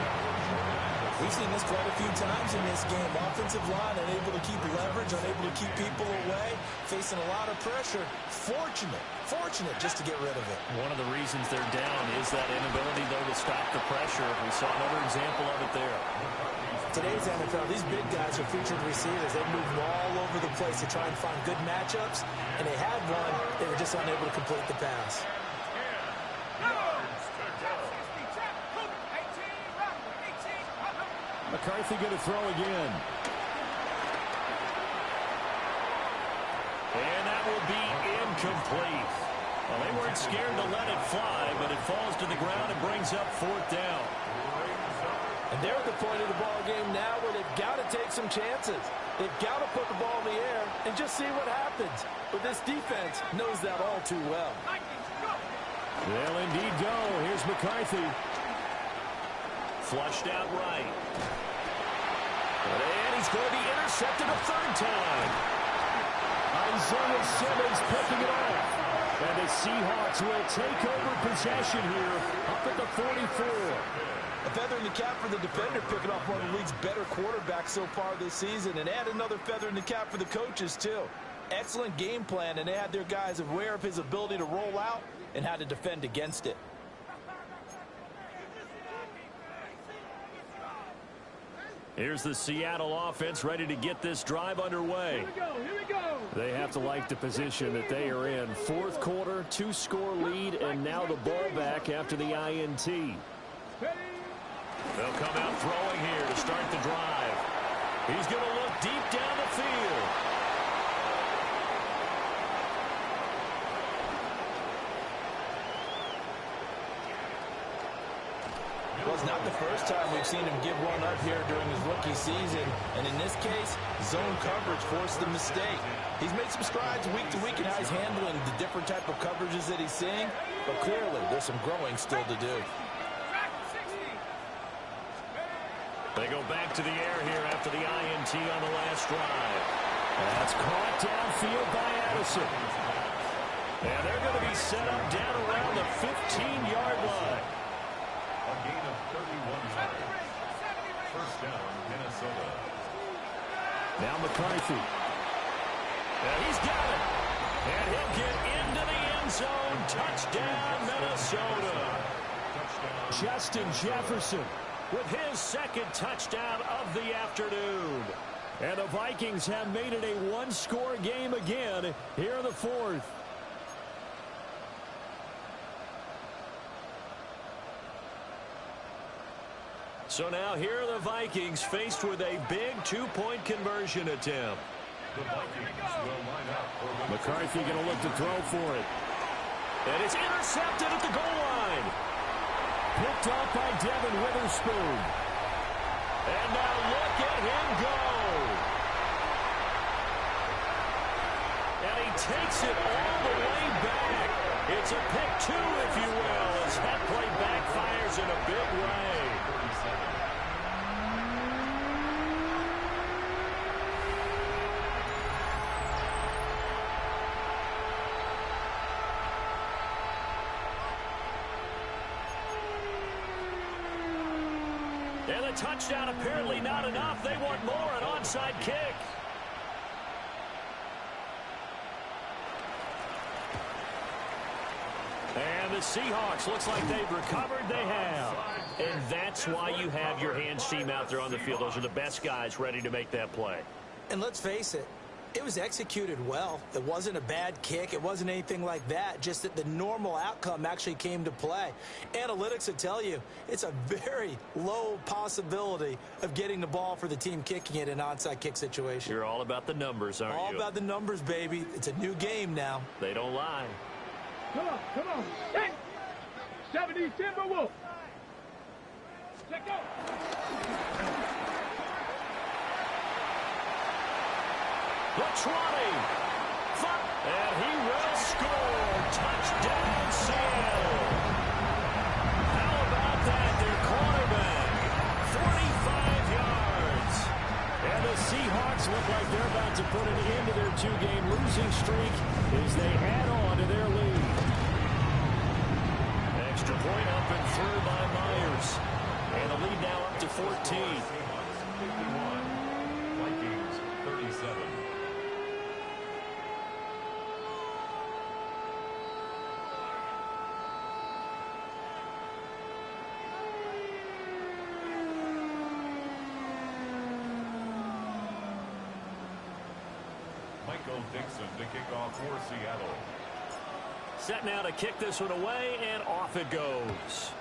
We've seen this quite a few times in this game. Offensive line unable to keep leverage, unable to keep people away, facing a lot of pressure. Fortunate just to get rid of it. One of the reasons they're down is that inability, though, to stop the pressure. We saw another example of it there. Today's NFL, these big guys are featured receivers. They move all over the place to try and find good matchups, and they had one. They were just unable to complete the pass. McCarthy going to throw again. And that will be incomplete. Well, they weren't scared to let it fly, but it falls to the ground and brings up 4th down. And they're at the point of the ball game now where they've got to take some chances. They've got to put the ball in the air and just see what happens. But this defense knows that all too well. They'll indeed go. Here's McCarthy. Flushed out right. And he's going to be intercepted a third time. Isaiah Simmons picking it off. And the Seahawks will take over possession here up at the 44. A feather in the cap for the defender, picking off one of the league's better quarterbacks so far this season. And add another feather in the cap for the coaches, too. Excellent game plan, and they had their guys aware of his ability to roll out and how to defend against it. Here's the Seattle offense ready to get this drive underway. Here we go, here we go. They have to like the position that they are in. Fourth quarter, 2-score lead, and now the ball back after the INT. They'll come out throwing here to start the drive. He's going to look deep down the field. Well, it's not the first time we've seen him give one up here during his rookie season. And in this case, zone coverage forced the mistake. He's made some strides week to week in how he's handling the different type of coverages that he's seeing. But clearly, there's some growing still to do. They go back to the air here after the INT on the last drive. That's caught downfield by Addison. And they're going to be set up down around the 15-yard line. A gain of 31 yards. First down, Minnesota. Now McCarthy. And he's got it. And he'll get into the end zone. Touchdown, Minnesota. Justin Jefferson with his second touchdown of the afternoon. And the Vikings have made it a one-score game again here in the fourth. So now here are the Vikings faced with a big two-point conversion attempt. The Vikings will line up for the McCarthy going to look to throw for it. And it's intercepted at the goal line. Picked off by Devin Witherspoon. And now look at him go. And he takes it all the way back. It's a pick two, if you will, as that play backfires in a big way. And a touchdown apparently not enough. They want more, an onside kick. And the Seahawks, looks like they've recovered. They have. And that's why you have your hands team out there on the field. Those are the best guys ready to make that play. And let's face it, it was executed well. It wasn't a bad kick. It wasn't anything like that. Just that the normal outcome actually came to play. Analytics will tell you it's a very low possibility of getting the ball for the team kicking it in an onside kick situation. You're all about the numbers, aren't you? All about the numbers, baby. It's a new game now. They don't lie. Come on, come on. Hey! 70 Timberwolves. Check out. The 20. And he will score. Touchdown, Seattle. How about that? Their quarterback. 45 yards. And the Seahawks look like they're about to put an end to their two-game losing streak as they add on to their lead. Extra point up and through by Myers. And the lead now up to 14. 51. Vikings 37. Michael Dixon to kick off for Seattle. Set now to kick this one away, and off it goes.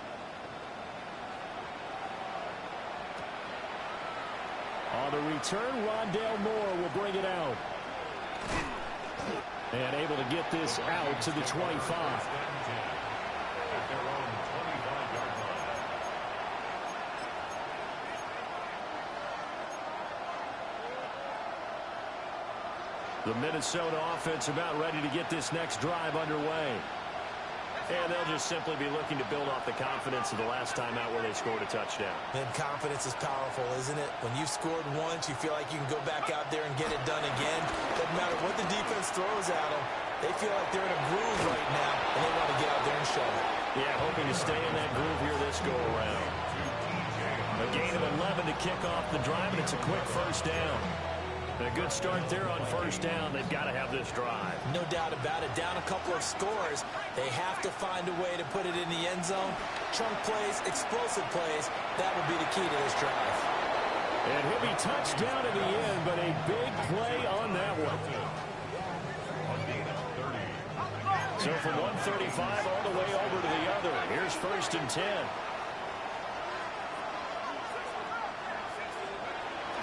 On the return, Rondale Moore will bring it out. And able to get this out to the 25. At their own 25-yard line. The Minnesota offense about ready to get this next drive underway. And they'll just simply be looking to build off the confidence of the last time out where they scored a touchdown. And confidence is powerful, isn't it? When you've scored once, you feel like you can go back out there and get it done again. Doesn't matter what the defense throws at them. They feel like they're in a groove right now, and they want to get out there and show it. Yeah, hoping to stay in that groove here this go-around. A gain of 11 to kick off the drive, and it's a quick first down. And a good start there on first down. They've got to have this drive. No doubt about it. Down a couple of scores. They have to find a way to put it in the end zone. Chunk plays, explosive plays. That will be the key to this drive. And he'll be touched down in the end, but a big play on that one. So from 135 all the way over to the other. Here's 1st and 10.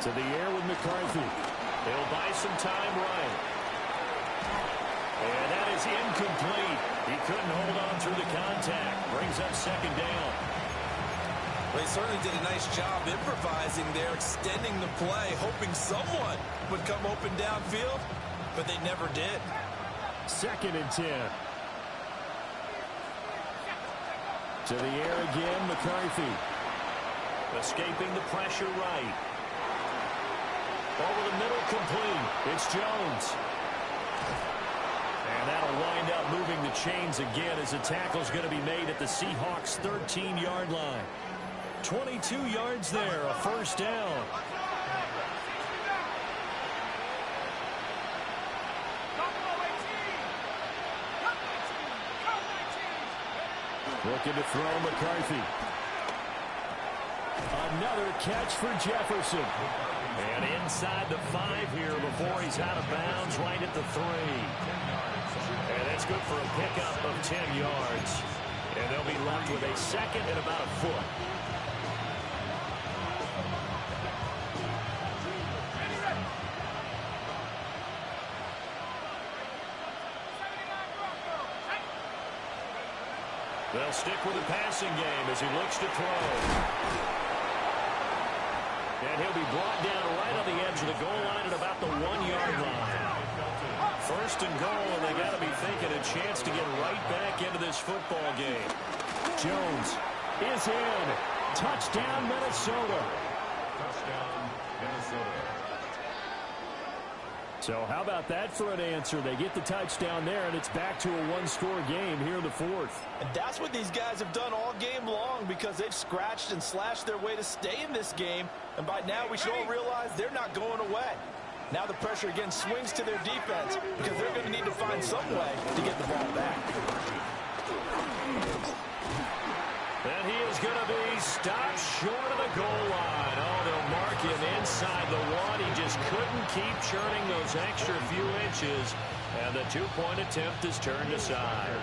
To the air with McCarthy. He'll buy some time right. And that is incomplete. He couldn't hold on through the contact. Brings up 2nd down. Well, he certainly did a nice job improvising there, extending the play, hoping someone would come open downfield, but they never did. 2nd and 10. To the air again, McCarthy. Escaping the pressure right. Over the middle, complete. It's Jones. And that'll wind up moving the chains again as the tackle's going to be made at the Seahawks' 13-yard line. 22 yards there, a first down. Looking to throw McCarthy. Another catch for Jefferson. And inside the 5 here before he's out of bounds, right at the 3. And that's good for a pickup of 10 yards. And they'll be left with a 2nd and about a foot. They'll stick with the passing game as he looks to throw. And he'll be brought down right on the edge of the goal line at about the 1-yard line. 1st and goal, and they got to be thinking a chance to get right back into this football game. Jones is in. Touchdown, Minnesota. Touchdown, Minnesota. So how about that for an answer? They get the touchdown there, and it's back to a 1-score game here in the 4th. And that's what these guys have done all game long because they've scratched and slashed their way to stay in this game. And by now, we should all realize they're not going away. Now the pressure again swings to their defense because they're going to need to find some way to get the ball back. And he is going to be stopped short of the goal line. Oh, they'll mark him inside the 1. He just couldn't keep churning those extra few inches. And the 2-point attempt is turned aside.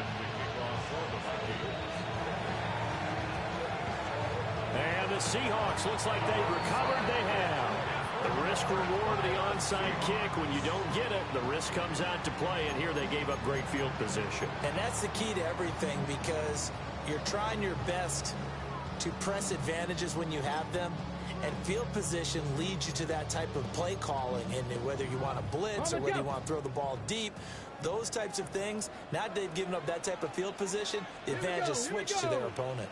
And the Seahawks, looks like they've recovered. They have. The risk-reward of the onside kick. When you don't get it, the risk comes out to play. And here they gave up great field position. And that's the key to everything because you're trying your best to press advantages when you have them. And field position leads you to that type of play calling. And whether you want to blitz or whether you want to throw the ball deep, those types of things, now that they've given up that type of field position, the advantage is switched to their opponent.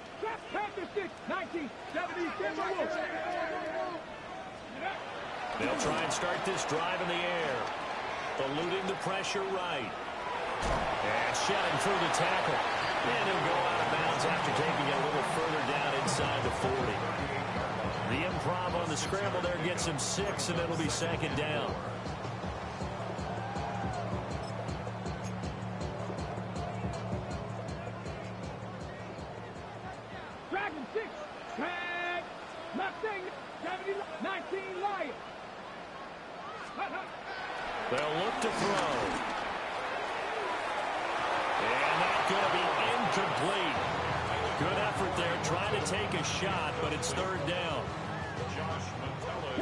They'll try and start this drive in the air. Eluding the pressure right. And shedding through the tackle. And he'll go out of bounds after taking it a little further down inside the 40. The improv on the scramble there gets him 6, and it'll be 2nd down. Dragon 6, tag, Mustang, 70, 19 Lions. They'll look to throw. And that's going to be incomplete. Good effort there, trying to take a shot, but it's 3rd down.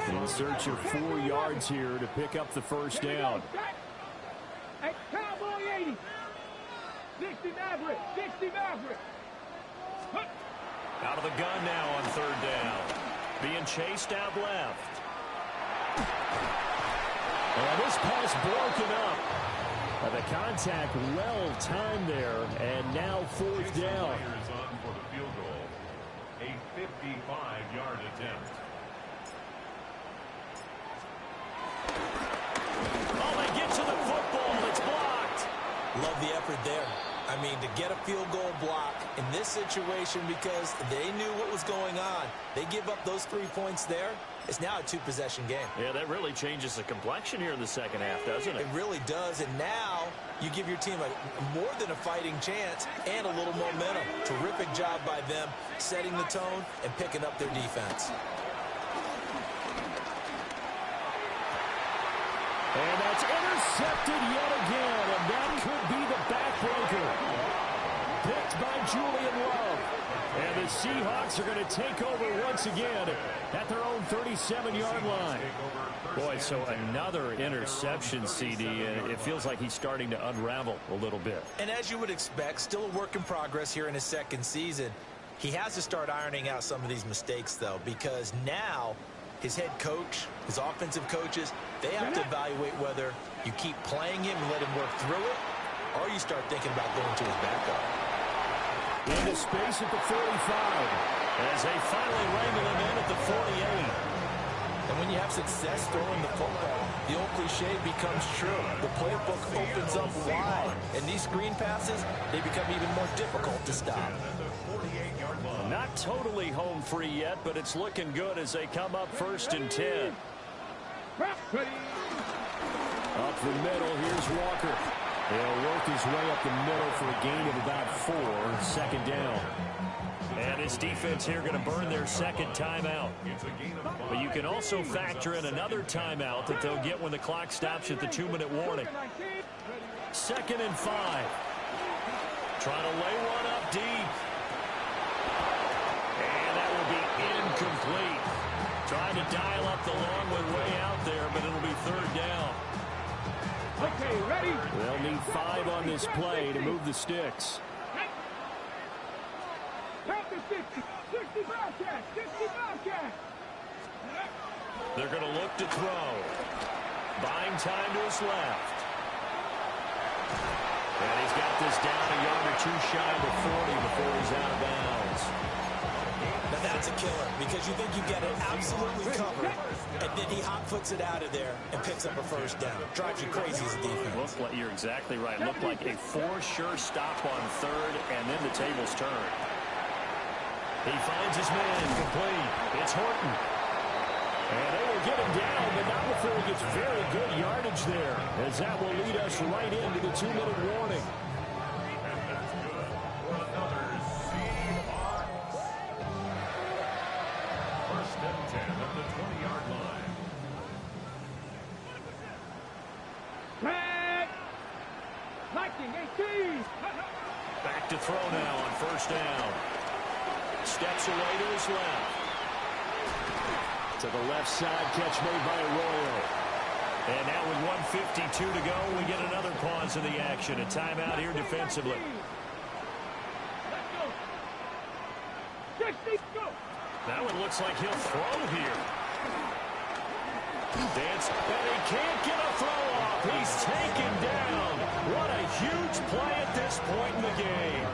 In search of 4 yards here to pick up the first down. Hey, Cowboy 80. 60 Maverick, 60 Maverick. Out of the gun now on 3rd down. Being chased out left. And this pass broken up. The contact well timed there, and now fourth down. On for the field goal, a 55-yard attempt. Oh, they get to the football. It's blocked. Love the effort there. I mean, to get a field goal block in this situation because they knew what was going on. They give up those 3 points there. It's now a two-possession game. Yeah, that really changes the complexion here in the second half, doesn't it? It really does, and now you give your team more than a fighting chance and a little momentum. Terrific job by them setting the tone and picking up their defense. And that's intercepted yet again, and that could be the backbreaker. Picked by Julian Love. And the Seahawks are going to take over once again at their own 37-yard line. Boy, so another interception, CD, and it feels like he's starting to unravel a little bit. And as you would expect, still a work in progress here in his second season. He has to start ironing out some of these mistakes, though, because now his head coach, his offensive coaches, they have to evaluate whether you keep playing him and let him work through it, or you start thinking about going to his backup. Into space at the 45. As they finally wrangle him in at the 48. And when you have success throwing the football, the old cliche becomes true. The playbook opens up wide, and these screen passes, they become even more difficult to stop. Not totally home free yet, but it's looking good as they come up 1st and 10. Up the middle, here's Walker. He'll work his way up the middle for a gain of about 4, 2nd down. And his defense here going to burn their second timeout. But you can also factor in another timeout that they'll get when the clock stops at the 2-minute warning. 2nd and 5. Trying to lay one up deep. And that will be incomplete. Trying to dial up the long one way out there, but it'll be 3rd down. Okay, ready? They'll need 5 on this play to move the sticks. Count to 60. 60 Bobcats. 60 Bobcats. They're going to look to throw. Buying time to his left. And he's got this down a yard or 2 shy of the 40 before he's out of bounds. Now that's a killer because you think you've got it absolutely covered, and then he hot-foots it out of there and picks up a 1st down. Drives you crazy as a defense. Like, you're exactly right. Looked like a for-sure stop on 3rd, and then the tables turn. He finds his man complete. It's Horton. And they will get him down, but not before he gets very good yardage there, as that will lead us right into the 2-minute warning. Back to throw now on 1st down. Steps away to his left. To the left side, catch made by Arroyo. And now with 1:52 to go, we get another pause in the action. A timeout here defensively. That one looks like he'll throw here. Dance, and he can't get a throw off. He's taken down. What a huge play at this point in the game.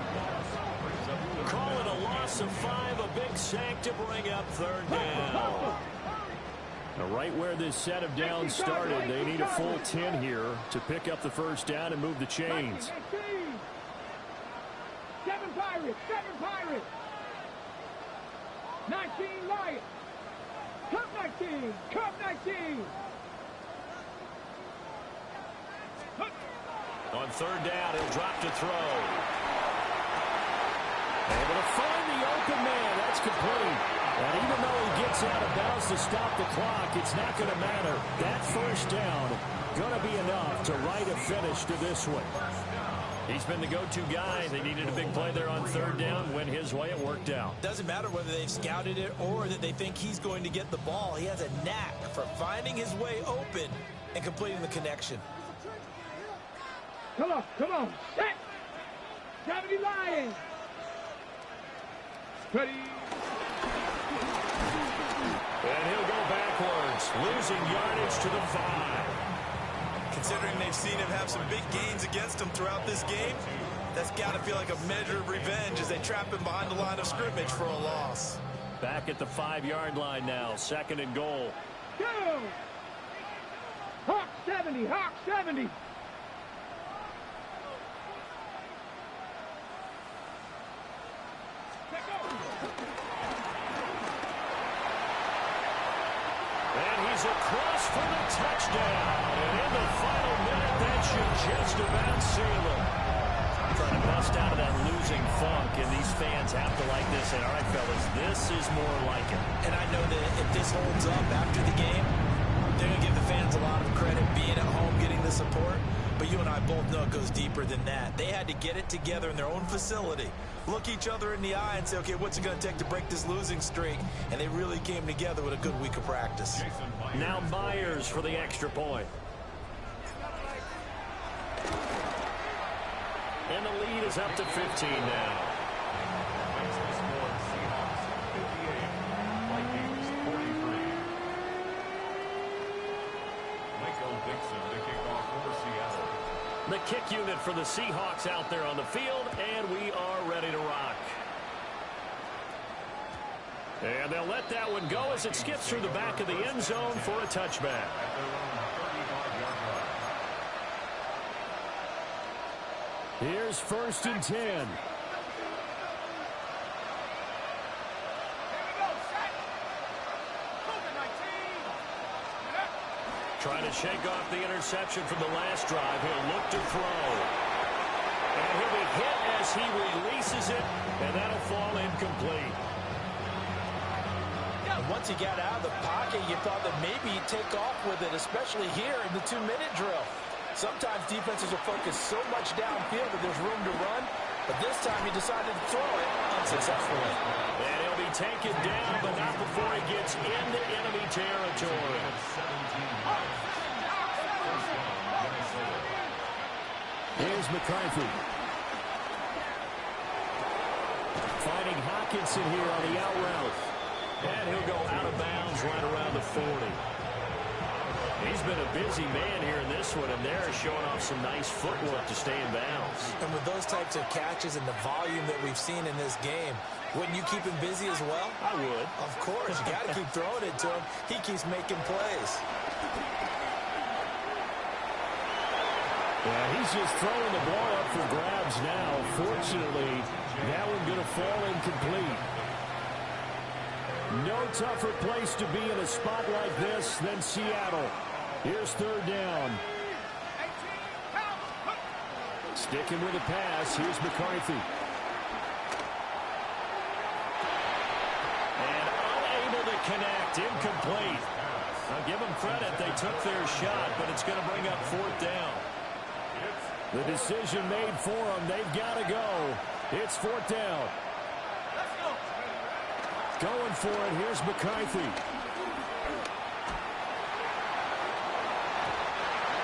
Call it a loss of 5, a big sack to bring up 3rd down. Now, right where this set of downs started, they need a full 10 here to pick up the 1st down and move the chains. 7 Pirates, 7 Pirates. 19 Lions. Cup 19, Cup 19. On 3rd down, he'll drop to throw. Able to find the open man. That's complete. And even though he gets out of bounds to stop the clock, it's not going to matter. That 1st down going to be enough to write a finish to this one. He's been the go-to guy. They needed a big play there on 3rd down. Went his way. It worked out. Doesn't matter whether they've scouted it or that they think he's going to get the ball. He has a knack for finding his way open and completing the connection. Come on, come on. Set. 70 Lions. Ready. And he'll go backwards, losing yardage to the 5. Considering they've seen him have some big gains against them throughout this game, that's got to feel like a measure of revenge as they trap him behind the line of scrimmage for a loss. Back at the 5-yard line now, 2nd and goal. Go! Hawk 70, Hawk 70. And he's across for the touchdown. And in the final minute, that should just about seal him. Trying to bust out of that losing funk, and these fans have to like this. And all right, fellas, this is more like it. And I know that if this holds up after the game, they're going to give the fans a lot of credit being at home, getting the support. But you and I both know it goes deeper than that. They had to get it together in their own facility, look each other in the eye and say, okay, what's it going to take to break this losing streak? And they really came together with a good week of practice. Now Myers for the extra point. And the lead is up to 15 now. Vikings 43. Michael Dixon to kick off for Seattle. The kick unit for the Seahawks out there on the field, and we are ready to rock. And they'll let that one go as it skips through the back of the end zone for a touchback. Here's 1st and 10. Trying to shake off the interception from the last drive. He'll look to throw. And he'll be hit as he releases it, and that'll fall incomplete. And once he got out of the pocket, you thought that maybe he'd take off with it, especially here in the 2-minute drill. Sometimes defenses are focused so much downfield that there's room to run, but this time he decided to throw it unsuccessfully. And he'll be taken down, but not before he gets into enemy territory. Here's McCarthy. Fighting Hawkinson here on the out route. And he'll go out of bounds right around the 40. He's been a busy man here in this one, and they're showing off some nice footwork to stay in bounds. And with those types of catches and the volume that we've seen in this game, wouldn't you keep him busy as well? I would. Of course. You got to keep throwing it to him. He keeps making plays. Yeah, he's just throwing the ball up for grabs now. Fortunately, that one going to fall incomplete. No tougher place to be in a spot like this than Seattle. Here's 3rd down. Sticking with a pass. Here's McCarthy. And unable to connect. Incomplete. Now give them credit. They took their shot, but it's going to bring up 4th down. The decision made for them. They've got to go. It's 4th down. Going for it. Here's McCarthy.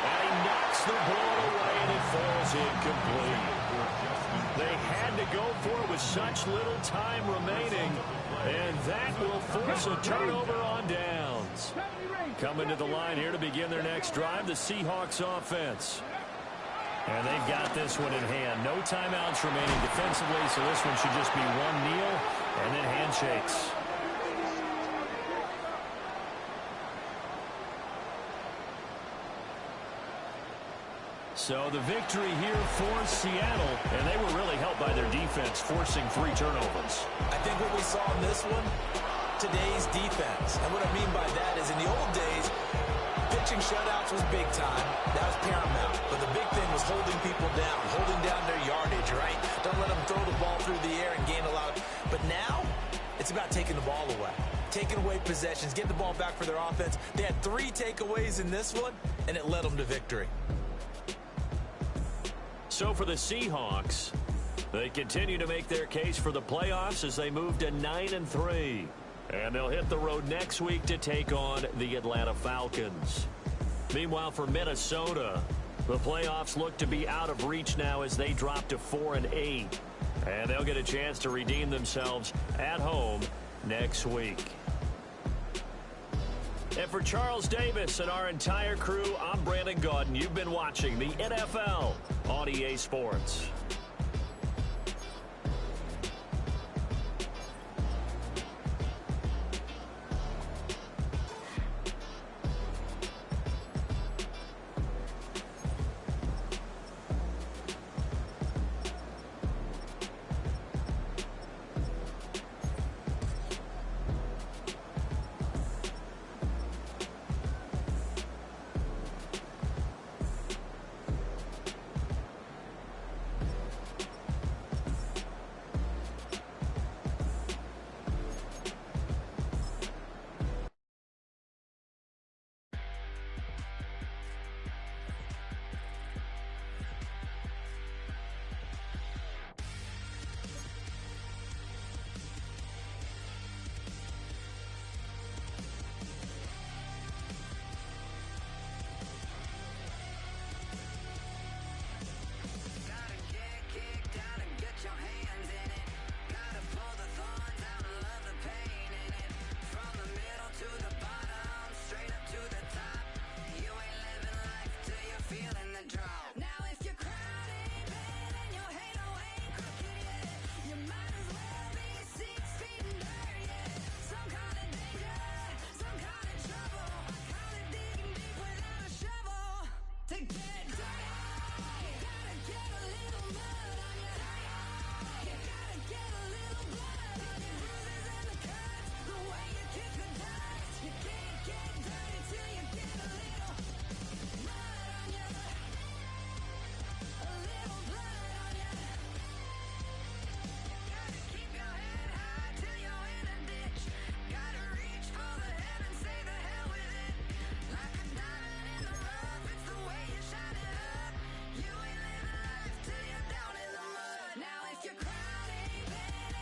And he knocks the ball away, and it falls incomplete. They had to go for it with such little time remaining, and that will force a turnover on downs. Coming to the line here to begin their next drive, the Seahawks offense. And they've got this one in hand. No timeouts remaining defensively, so this one should just be one kneel and then handshakes. So the victory here for Seattle, and they were really helped by their defense, forcing 3 turnovers. I think what we saw in this one, today's defense. And what I mean by that is in the old days, pitching shutouts was big time. That was paramount. But the big thing was holding people down, holding down their yardage, right? Don't let them throw the ball through the air and gain a lot. But now, it's about taking the ball away. Taking away possessions, getting the ball back for their offense. They had 3 takeaways in this one, and it led them to victory. So for the Seahawks, they continue to make their case for the playoffs as they move to 9-3. And they'll hit the road next week to take on the Atlanta Falcons. Meanwhile, for Minnesota, the playoffs look to be out of reach now as they drop to 4-8. And they'll get a chance to redeem themselves at home next week. And for Charles Davis and our entire crew, I'm Brandon Gaudin. You've been watching the NFL on EA Sports.